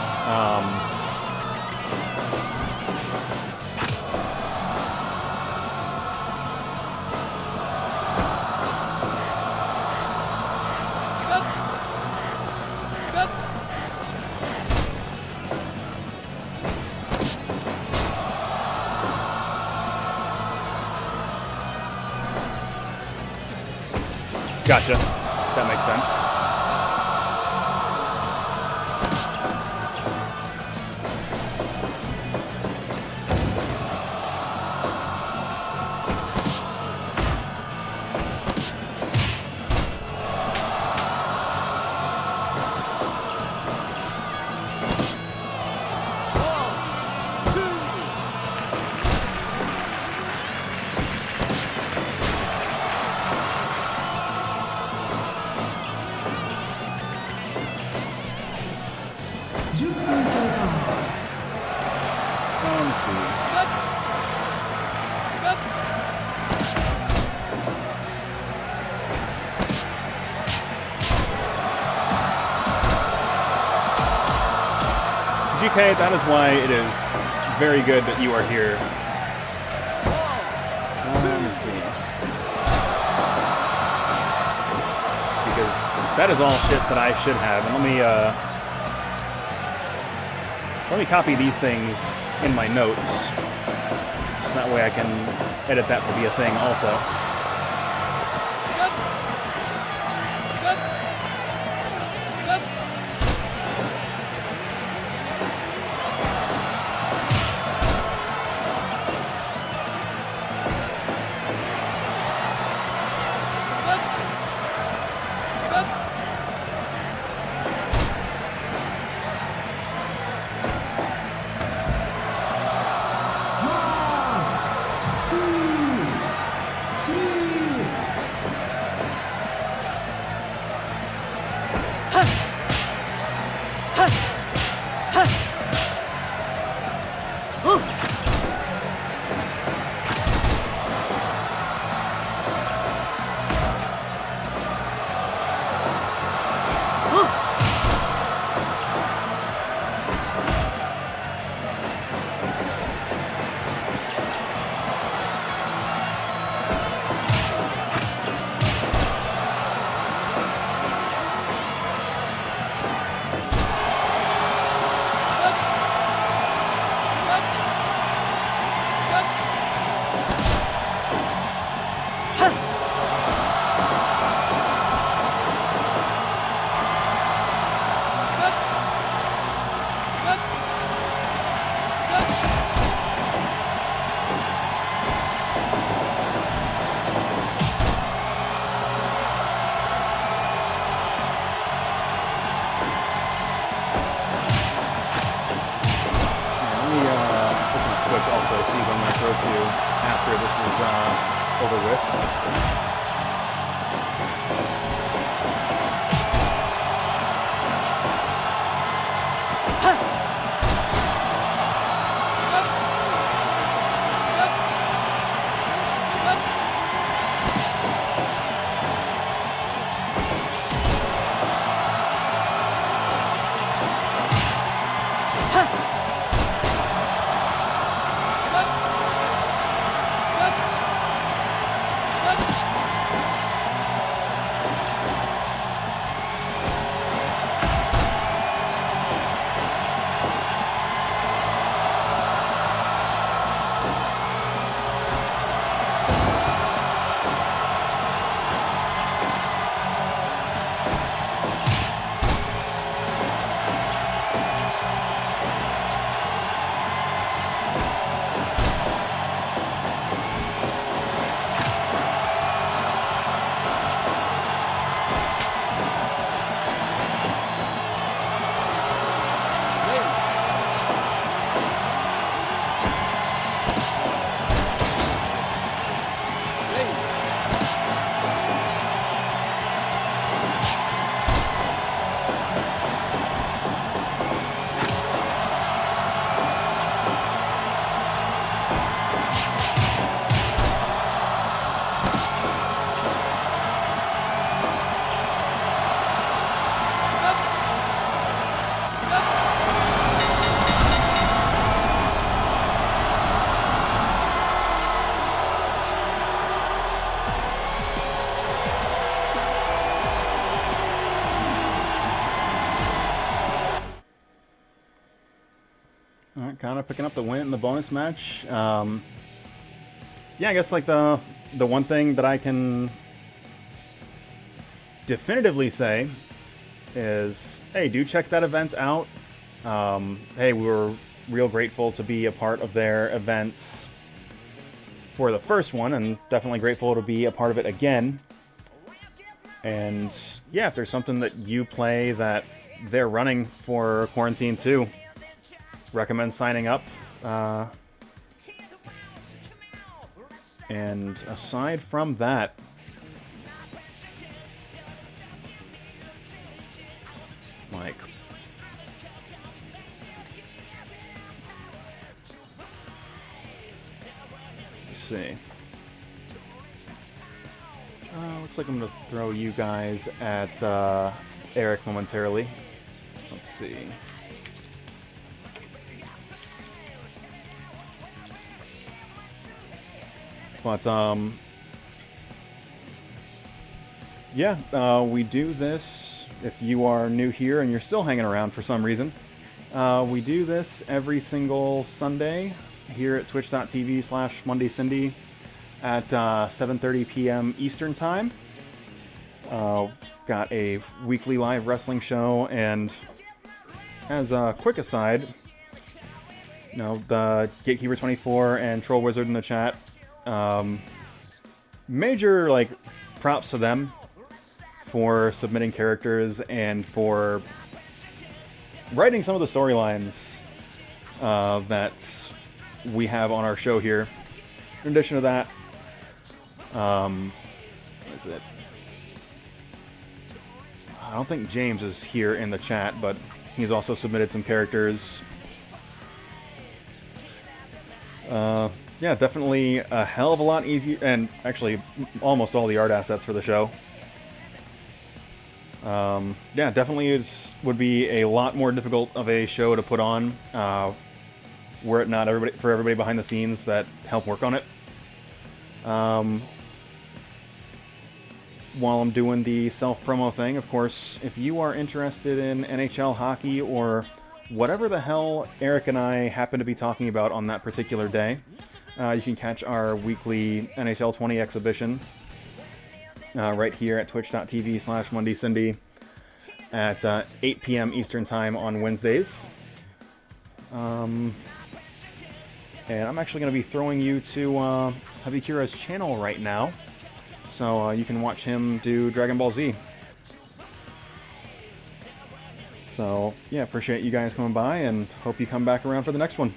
Gotcha. That makes sense. Okay, that is why it is very good that you are here. Let me see. Because that is all shit that I should have. And let me copy these things in my notes. So that way I can edit that to be a thing also. or two after this is over with. Kana picking up the win in the bonus match. Yeah, I guess like the one thing that I can definitively say is, hey, do check that event out. Hey, we were real grateful to be a part of their event for the first one, and definitely grateful to be a part of it again. And yeah, if there's something that you play that they're running for Quarantine 2, recommend signing up. And aside from that, like, let's see. Looks like I'm gonna throw you guys at Eric momentarily. Let's see. But, yeah, we do this, if you are new here and you're still hanging around for some reason, we do this every single Sunday here at twitch.tv/MondayCindy at 7:30 p.m. Eastern Time. Got a weekly live wrestling show, and as a quick aside, you know, the Gatekeeper24 and Troll Wizard in the chat, major, like, props to them for submitting characters and for writing some of the storylines that we have on our show here. In addition to that, what is it? I don't think James is here in the chat, but he's also submitted some characters. Yeah, definitely a hell of a lot easier, and actually almost all the art assets for the show. Yeah, definitely would be a lot more difficult of a show to put on, were it not for everybody behind the scenes that help work on it. While I'm doing the self-promo thing, of course, if you are interested in NHL hockey or whatever the hell Eric and I happen to be talking about on that particular day, you can catch our weekly NHL 20 exhibition right here at twitch.tv/MondayCindy at 8 p.m. Eastern Time on Wednesdays. And I'm actually going to be throwing you to Habikura's channel right now, so you can watch him do Dragon Ball Z. So, yeah, appreciate you guys coming by, and hope you come back around for the next one.